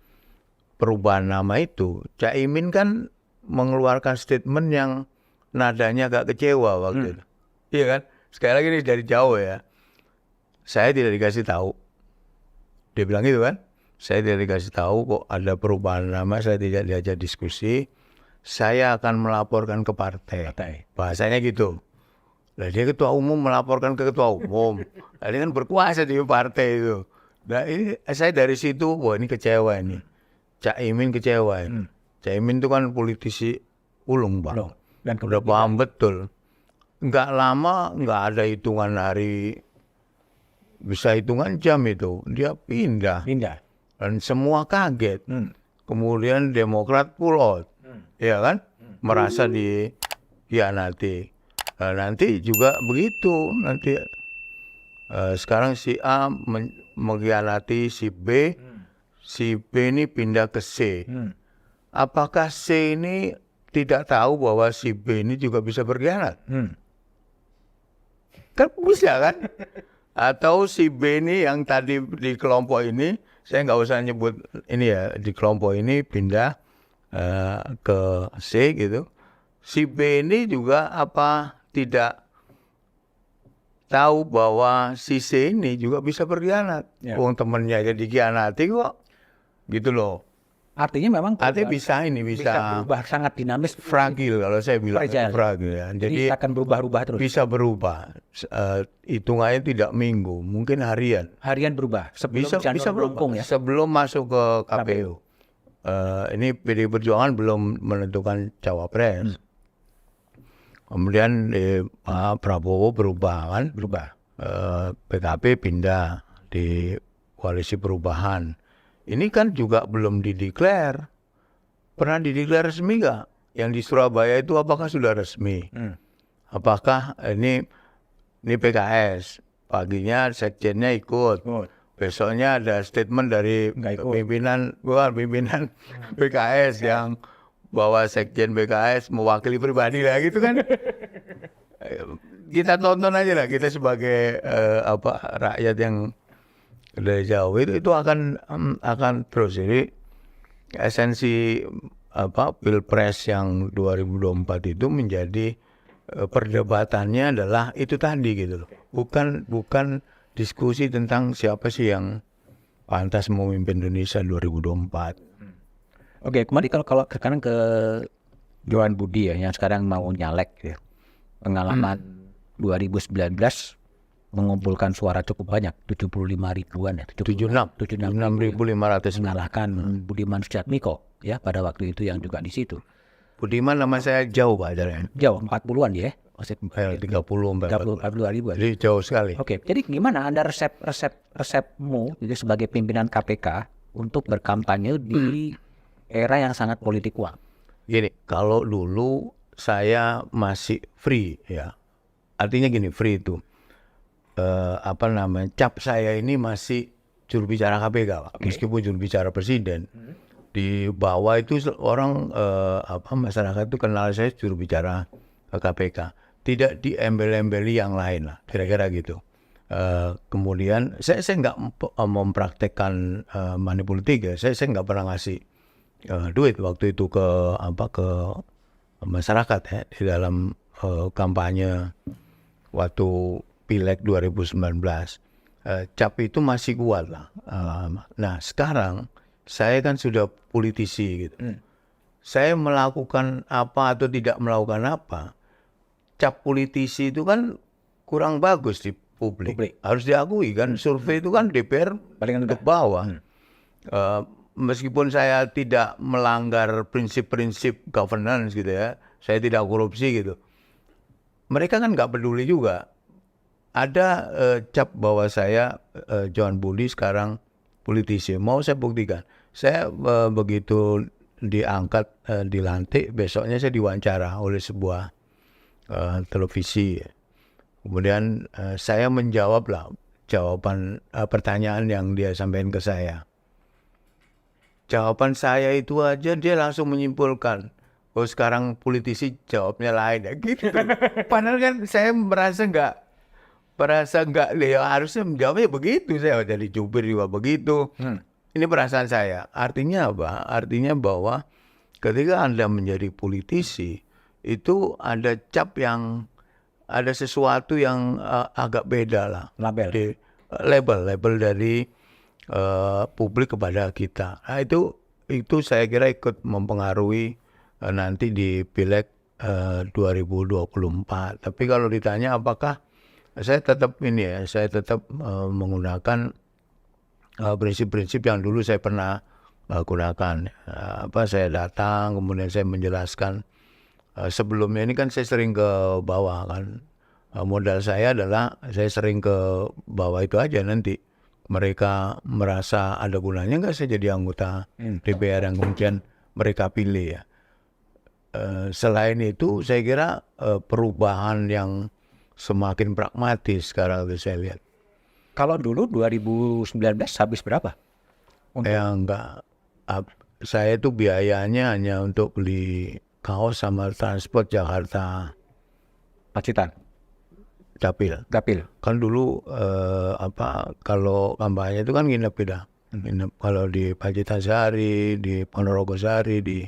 perubahan nama itu, Caimin kan mengeluarkan statement yang nadanya agak kecewa waktu itu. Iya kan? Sekali lagi ini dari jauh ya. Saya tidak dikasih tahu. Dia bilang gitu kan? Saya tidak dikasih tahu kok ada perubahan nama, saya tidak diajak diskusi. Saya akan melaporkan ke partai. Bahasanya gitu. Nah, dia ketua umum melaporkan ke ketua umum. Nah, dia kan berkuasa di partai itu. Nah, ini saya dari situ, wah ini kecewa ini. Caimin kecewa ini. Caimin itu kan politisi ulung, Pak. Dan udah paham betul. Nggak lama, nggak ada hitungan hari, bisa hitungan jam itu. Dia pindah. Dan semua kaget. Kemudian Demokrat pull out. Ya kan? Merasa dikhianati. Nanti juga begitu. Nanti sekarang si A mengkhianati si B. Si B ini pindah ke C. Apakah C ini tidak tahu bahwa si B ini juga bisa berkhianat? Kan bisa kan? Atau si B ini yang tadi di kelompok ini, saya nggak usah nyebut ini ya, di kelompok ini pindah ke C gitu. Si B ini juga tidak tahu bahwa si C ini juga bisa berkhianat. Wong temennya aja dikhianati kok, gitu loh. Artinya memang bisa berubah sangat dinamis, fragil kalau saya bilang fragil ya. Jadi akan berubah-ubah terus. Bisa berubah. Hitungannya tidak minggu, mungkin harian. Harian berubah. Sebelum bisa berubah ya. Sebelum masuk ke KPU. Ini PDI Perjuangan belum menentukan cawapres. Kemudian Pak Prabowo berubah kan? PKB pindah di koalisi perubahan. Ini kan juga belum dideklar. Pernah dideklar resmi nggak? Yang di Surabaya itu apakah sudah resmi? Apakah ini PKS? Paginya sekjennya ikut. Besoknya ada statement dari pimpinan PKS yang bahwa sekjen PKS mewakili pribadi lah gitu kan. Kita tonton aja lah, kita sebagai rakyat yang dari jauh itu akan terus. Jadi esensi Pilpres yang 2024 itu menjadi perdebatannya adalah itu tadi gitu loh. Bukan diskusi tentang siapa sih yang pantas memimpin Indonesia 2024. Oke, kembali kalau sekarang ke Johan Budi ya, yang sekarang mau nyalek ya. Pengalaman 2019 mengumpulkan suara cukup banyak, 75 ribuan ya, 76.500. mengalahkan Budiman Sujatmiko ya pada waktu itu yang juga di situ. Budiman nama saya jauh Pak jaraknya. Jauh 40-an dia, maksud 30 32 ribuan. Jadi jauh sekali. Oke, jadi gimana Anda resepmu itu sebagai pimpinan KPK untuk berkampanye di era yang sangat politik uang? Gini, kalau dulu saya masih free ya. Artinya gini, free itu cap saya ini masih juru bicara KPK, Pak. Meskipun juru bicara presiden. Di bawah itu orang masyarakat itu kenal saya juru bicara KPK. Tidak diembel-embeli yang lain lah, kira-kira gitu. Kemudian saya nggak mempraktekkan money politik ya. Saya nggak pernah ngasih duit waktu itu ke masyarakat ya di dalam kampanye waktu Pileg 2019. Cap itu masih kuat lah. Nah sekarang saya kan sudah politisi gitu. Saya melakukan apa atau tidak melakukan apa, cap politisi itu kan kurang bagus di publik. Harus diakui kan, survei itu kan DPR paling ke bawah. Meskipun saya tidak melanggar prinsip-prinsip governance gitu ya, saya tidak korupsi gitu. Mereka kan nggak peduli juga. Ada cap bahwa saya Johan Budi sekarang politisi. Mau saya buktikan. Saya begitu diangkat, dilantik, besoknya saya diwawancara oleh sebuah televisi. Kemudian saya menjawab lah jawaban pertanyaan yang dia sampaikan ke saya. Jawaban saya itu aja dia langsung menyimpulkan, oh sekarang politisi jawabnya lain ya gitu. Padahal kan saya merasa nggak ya harusnya menjawabnya begitu, saya jadi jubir juga begitu. Ini perasaan saya. Artinya apa? Artinya bahwa ketika Anda menjadi politisi itu ada cap yang ada sesuatu yang agak beda lah. Label dari publik kepada kita. Nah, itu saya kira ikut mempengaruhi nanti di Pileg 2024. Tapi kalau ditanya apakah saya tetap menggunakan prinsip-prinsip yang dulu saya pernah gunakan. Saya datang kemudian saya menjelaskan. Sebelumnya ini kan saya sering ke bawah kan. Modal saya adalah saya sering ke bawah itu aja, nanti mereka merasa ada gunanya nggak saya jadi anggota DPR yang kemudian mereka pilih ya. Selain itu saya kira perubahan yang semakin pragmatis sekarang itu saya lihat. Kalau dulu 2019 habis berapa? Saya itu biayanya hanya untuk beli kaos sama transport Jakarta Pacitan. Dapil. Kan dulu kalau kampanye itu kan nginep kita. Nginep kalau di Pacitan sehari, di Ponorogo sehari,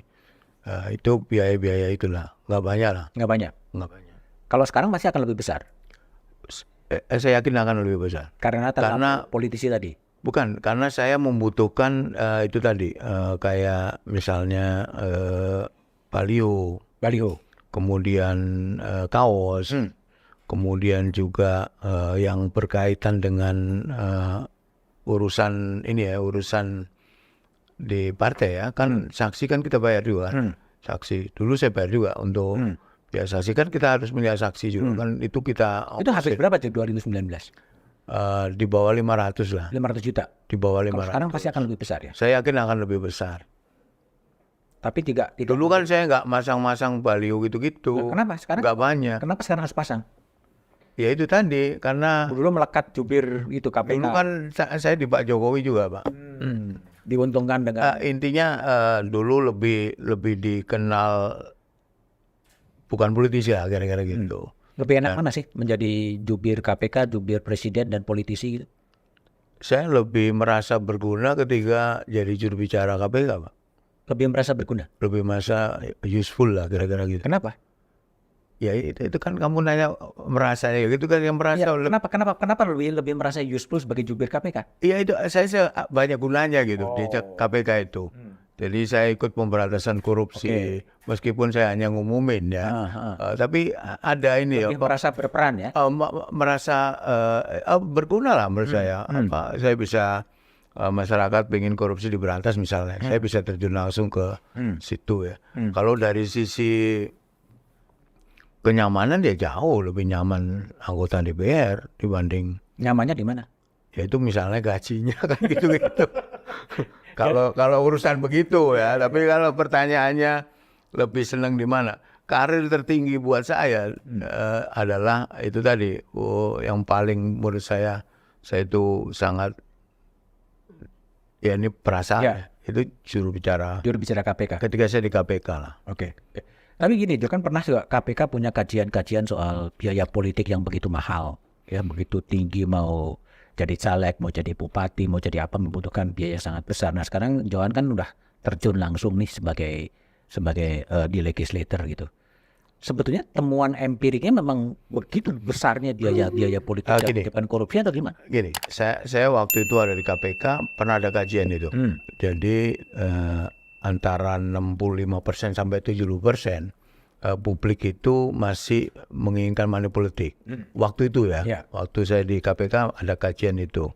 itu biaya-biaya itulah. Nggak banyak lah. Nggak banyak. Kalau sekarang masih akan lebih besar. Saya yakin akan lebih besar. Karena politisi tadi. Bukan, karena saya membutuhkan itu tadi kayak misalnya baliho, kemudian kaos, kemudian juga yang berkaitan dengan urusan di partai ya kan, saksi kan kita bayar juga, saksi dulu saya bayar juga untuk ya saksi kan kita harus melihat saksi juga kan, itu kita itu habis berapa tuh 2019? Di bawah 500 lah. 500 juta. Di bawah 500. Sekarang pasti akan lebih besar ya. Saya yakin akan lebih besar. Tapi tidak. Dulu kan saya nggak masang-masang baliho gitu-gitu. Nah, kenapa sekarang? Nggak banyak. Kenapa sekarang harus pasang? Ya itu tadi karena dulu melekat jubir itu KPK. Dulu kan saya di Pak Jokowi juga Pak. Diuntungkan dengan. Intinya dulu lebih dikenal bukan politisi lah kira-kira gitu. Lebih enak mana sih menjadi jubir KPK, jubir presiden dan politisi gitu? Saya lebih merasa berguna ketika jadi juru bicara KPK Pak. Lebih merasa berguna? Lebih merasa useful lah kira-kira gitu. Kenapa? Ya itu kan kamu nanya merasa ya gitu kan yang merasa. Ya, kenapa lebih merasa useful sebagai jubir KPK? Iya itu saya banyak gunanya gitu di KPK itu. Jadi saya ikut pemberantasan korupsi meskipun saya hanya ngumumin ya. Tapi ada ini Lebih merasa berperan ya. merasa berguna lah menurut saya. Saya bisa masyarakat pengen korupsi diberantas misalnya, saya bisa terjun langsung ke situ ya. Kalau dari sisi kenyamanan dia jauh lebih nyaman anggota DPR dibanding. Nyamannya di mana? Ya itu misalnya gajinya kan gitu-gitu. Kalau urusan begitu ya, tapi kalau pertanyaannya lebih senang di mana? Karir tertinggi buat saya adalah itu tadi. Yang paling menurut saya itu sangat ya ini perasaan itu juru bicara KPK. ketika saya di KPK lah. Oke. Tapi gini, itu kan pernah juga KPK punya kajian-kajian soal biaya politik yang begitu mahal, ya begitu tinggi, mau jadi caleg, mau jadi bupati, mau jadi apa membutuhkan biaya sangat besar. Nah sekarang Johan kan udah terjun langsung nih sebagai di legislator gitu. Sebetulnya temuan empiriknya memang begitu besarnya biaya politik di depan korupsi atau gimana? Gini, saya waktu itu ada di KPK pernah ada kajian itu. Jadi antara 65% sampai 70% publik itu masih menginginkan money politik. Waktu itu ya, waktu saya di KPK ada kajian itu.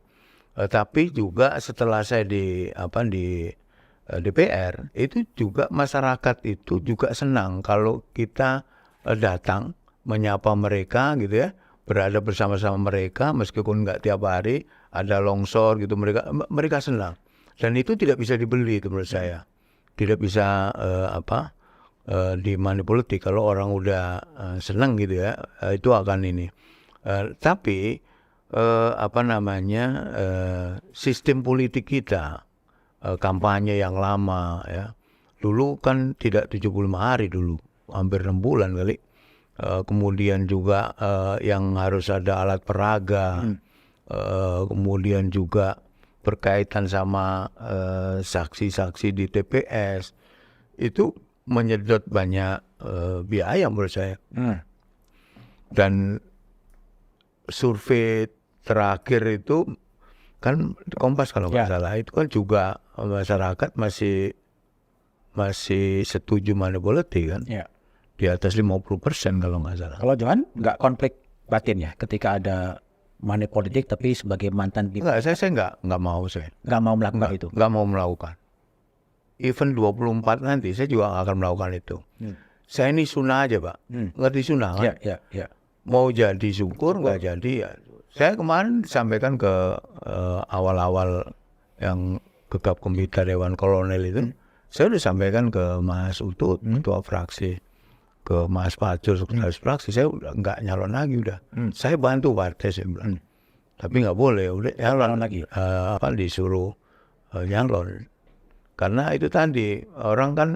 Tapi juga setelah saya di DPR itu juga masyarakat itu juga senang kalau kita datang menyapa mereka gitu ya, berada bersama-sama mereka meskipun nggak tiap hari, ada longsor gitu, mereka senang. Dan itu tidak bisa dibeli itu menurut saya. Tidak bisa di money politik. Kalau orang udah senang gitu ya, itu akan ini. Tapi sistem politik kita, kampanye yang lama ya, dulu kan tidak 75 hari dulu, hampir 6 bulan kali. Kemudian juga yang harus ada alat peraga, kemudian juga berkaitan sama saksi-saksi di TPS, itu menyedot banyak biaya menurut saya. Dan survei terakhir itu kan Kompas kalau nggak salah, itu kan juga masyarakat masih setuju money politik kan. Di atas 50% kalau nggak salah. Kalau Johan nggak konflik batin ya ketika ada money politik, tapi sebagai mantan Enggak, saya nggak mau nggak mau melakukan itu. Nggak mau melakukan. Even 24 nanti saya juga nggak akan melakukan itu. Saya ini sunnah aja Pak. Ngerti sunnah kan? Ya. Mau jadi syukur, nggak jadi ya. Saya kemarin sampaikan ke awal-awal yang gegap gempita Dewan Kolonel itu, saya udah sampaikan ke Mas Utut, ketua fraksi, ke Mas Pacul, sekretaris fraksi, saya udah nggak nyalon lagi udah. Saya bantu partai saya bilang. Tapi nggak boleh, udah nyalon lagi. Disuruh nyalon. Karena itu tadi orang kan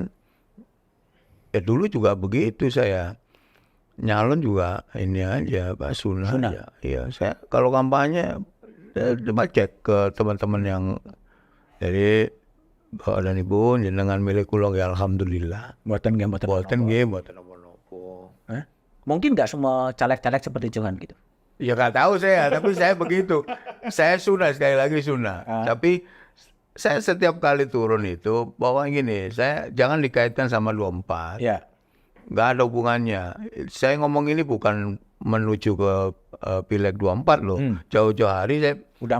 ya dulu juga begitu, saya nyalon juga ini aja Pak, sunnah. Aja. Iya, saya kalau kampanye coba cek ke teman-teman yang jadi Bapak dan Ibu jenengan milik kula ya alhamdulillah. Boten apa-apa. Mungkin nggak semua caleg-caleg seperti Johan gitu. Ya nggak tahu saya, tapi saya begitu. Saya sunnah, sekali lagi sunnah. Tapi saya setiap kali turun itu bahwa gini, saya jangan dikaitkan sama 24. Ya. Nggak ada hubungannya. Saya ngomong ini bukan menuju ke Pileg 24 loh. Jauh-jauh hari saya udah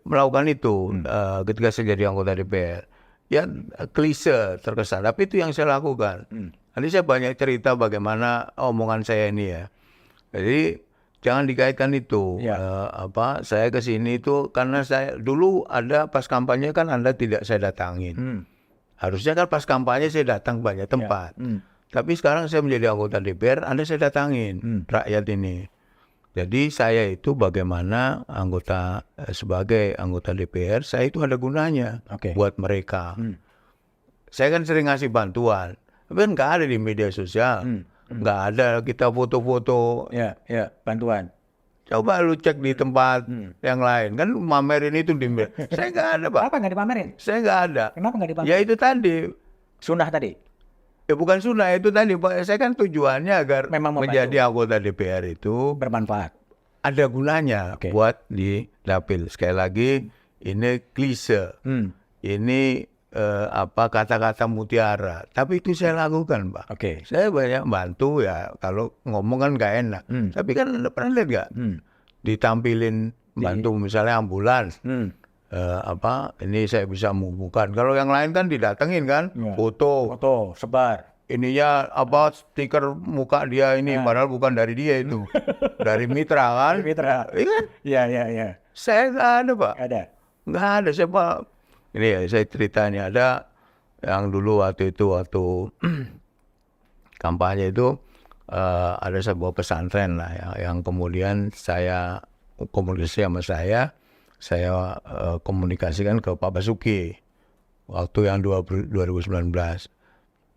melakukan itu ketika saya jadi anggota DPR. Ya klise terkesan, tapi itu yang saya lakukan. Nanti saya banyak cerita bagaimana omongan saya ini ya. Jadi jangan dikaitkan itu. Saya ke sini itu karena saya dulu ada pas kampanye kan Anda tidak saya datangin. Harusnya kan pas kampanye saya datang banyak tempat. Tapi sekarang saya menjadi anggota DPR, Anda saya datangin rakyat ini. Jadi saya itu bagaimana sebagai anggota DPR, saya itu ada gunanya buat mereka. Saya kan sering ngasih bantuan, tapi kan nggak ada di media sosial, nggak ada kita foto-foto. Ya, bantuan. Coba lu cek di tempat yang lain, kan mamerin itu di media. Saya nggak ada Pak. Kenapa nggak dipamerin? Saya nggak ada. Kenapa nggak dipamerin? Ya itu tadi. Sunnah tadi. Ya bukan sunnah itu tadi Pak. Saya kan tujuannya agar Memang membantu. menjadi anggota DPR itu Bermanfaat. ada gunanya Oke. buat di dapil. Sekali lagi ini klise. Ini kata-kata mutiara. Tapi itu saya lakukan, Pak. Oke. Saya banyak bantu ya. Kalau ngomong kan nggak enak. Tapi kan Anda pernah lihat nggak? Ditampilin bantu misalnya ambulans. Ini saya bisa menghubungkan. Kalau yang lain kan didatengin kan, Ya. foto. Foto, sebar. Ininya stiker muka dia ini, padahal bukan dari dia itu, dari mitra kan? Mitra. Iya kan? Iya. Saya nggak ada Pak. Ada. Nggak ada, saya Pak. Ini ya, saya ceritanya ada yang dulu waktu kampanye itu ada sebuah pesantren lah ya, yang kemudian saya komunikasi sama saya komunikasikan ke Pak Basuki waktu yang 2019.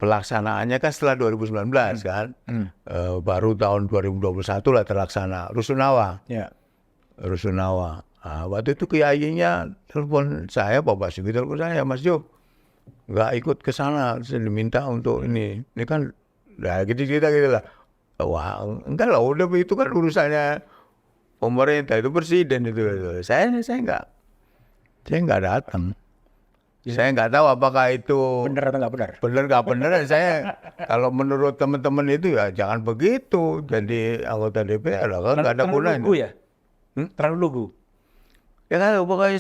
Pelaksanaannya kan setelah 2019 kan, baru tahun 2021 lah terlaksana. Rusunawa. Ya. Rusunawa. Waktu itu kiainya telepon saya, Pak Basuki telepon saya, Mas Jo, nggak ikut ke sana, saya diminta untuk ini kan, nah gitu lah. Wah, enggak lah, udah itu kan urusannya pemerintah, itu presiden itu. Saya nggak datang. Saya nggak tahu apakah itu Benar atau nggak benar? benar nggak benar. Saya kalau menurut teman-teman itu ya jangan begitu. Jadi anggota DPR lah kan nggak ada Terlalu gunanya. lugu ya? Terlalu lugu. Ya kan pokoknya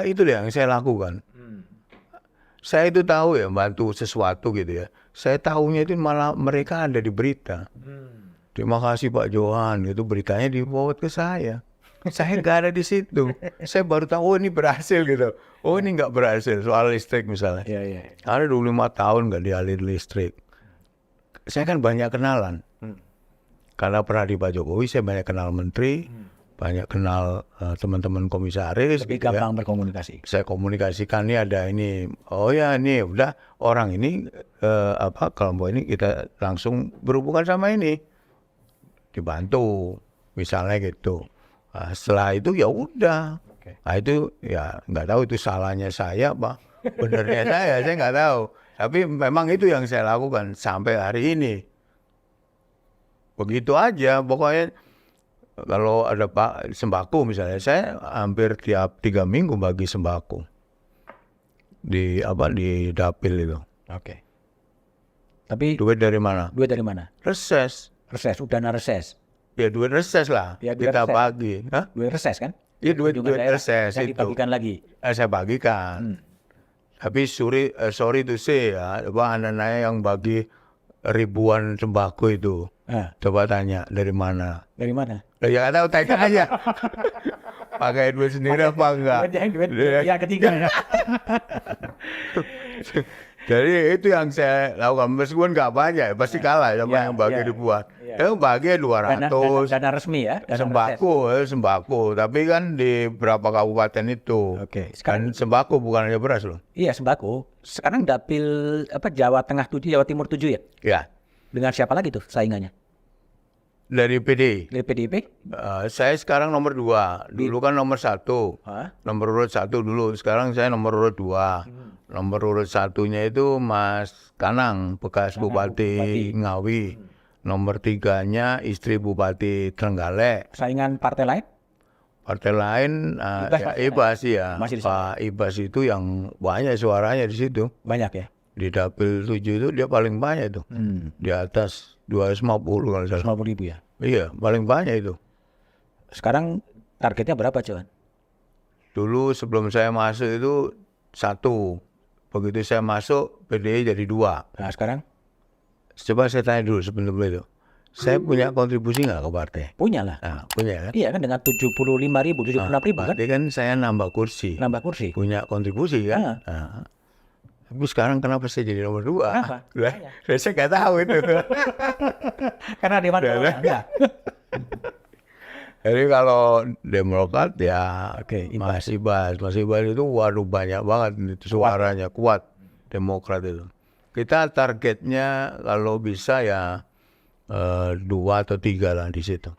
itu deh yang saya lakukan. Saya itu tahu ya bantu sesuatu gitu ya. Saya tahunya itu malah mereka ada di berita. Terima kasih Pak Johan, itu beritanya di-forward ke saya. Saya nggak ada di situ. Saya baru tahu, oh ini berhasil gitu. Oh ini nggak berhasil, soal listrik misalnya. Iya. Ada 25 tahun nggak dialiri listrik. Saya kan banyak kenalan. Karena pernah di Pak Jokowi, saya banyak kenal menteri, banyak kenal teman-teman komisaris. Lebih gitu ya. gampang berkomunikasi. Saya komunikasikan nih ada ini. Oh ya ini udah orang ini kelompok ini kita langsung berhubungan sama ini. Dibantu misalnya gitu. Nah, setelah itu ya udah. Nah itu ya nggak tahu itu salahnya saya apa benernya saya nggak tahu. Tapi memang itu yang saya lakukan sampai hari ini. Begitu aja pokoknya. Kalau ada Pak sembako misalnya, saya hampir tiap 3 minggu bagi sembako di dapil itu. Oke. Tapi Duit dari mana? duit dari mana? Reses. Reses, dana reses. Ya duit reses lah. Ya, duit Kita reses. bagi. Hah? Duit reses kan? Iya duit Kunjungan daerah reses yang itu. dibagikan lagi. Saya bagikan. Tapi sorry to say ya, anak-anaknya yang bagi ribuan sembako itu. Coba tanya dari mana? Dari mana? Ya nggak tahu, tanya aja. Pakai duit sendiri apa enggak? Duit yang ketiga. Jadi itu yang saya lakukan, meskipun nggak banyak, pasti kalah sama yang bagi ribuan. Yang bagi 200. Dana resmi ya? Dana reses. Sembako. Tapi kan di berapa kabupaten itu. Oke. Kan sembako bukan hanya beras loh. Iya, sembako. Sekarang dapil Jawa Tengah 7, Jawa Timur 7 ya? Ya, Dengan siapa lagi tuh saingannya? dari PD. Dari PDIP? Saya sekarang nomor 2. Dulu kan nomor 1. Hah? Nomor urut 1 dulu. Sekarang saya nomor urut 2. Nomor urut 1-nya itu Mas Kanang, bekas Bupati Ngawi. Nomor 3-nya istri Bupati Trenggalek. Saingan partai lain? Partai lain Ibas, Ibas ya. Masih di Pak Ibas itu yang banyak suaranya di situ. Banyak ya? Di dapil 7 itu dia paling banyak itu. Di atas 250 kalau salah. 50.000 ya? Iya, paling banyak itu. Sekarang targetnya berapa, Johan? Dulu sebelum saya masuk itu 1. Begitu saya masuk PDI jadi 2. Nah, sekarang? Coba saya tanya dulu sebelum itu. Saya punya kontribusi nggak ke partai? Punya lah. Nah, punya kan? Iya kan dengan 75.000, 76.000 kan? Berarti kan saya nambah kursi. Nambah kursi. Punya kontribusi kan? Nah. Tapi sekarang kenapa saya jadi nomor 2? Kenapa? Saya nggak tahu itu. Karena di mana? Enggak. Jadi kalau Demokrat ya Oke, Mas Ibas itu waduh banyak banget itu suaranya kuat Demokrat itu. Kita targetnya kalau bisa ya 2 atau 3 lah di situ.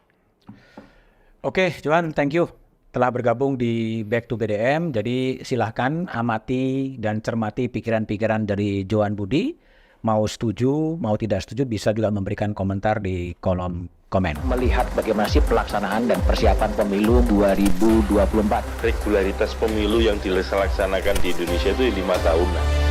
Oke, Johan, thank you telah bergabung di Back to BDM. Jadi silahkan amati dan cermati pikiran-pikiran dari Johan Budi Mau setuju, mau tidak setuju bisa juga memberikan komentar di kolom komen. Melihat bagaimana sih pelaksanaan dan persiapan pemilu 2024. Regularitas pemilu yang dilaksanakan di Indonesia itu 5 tahunan.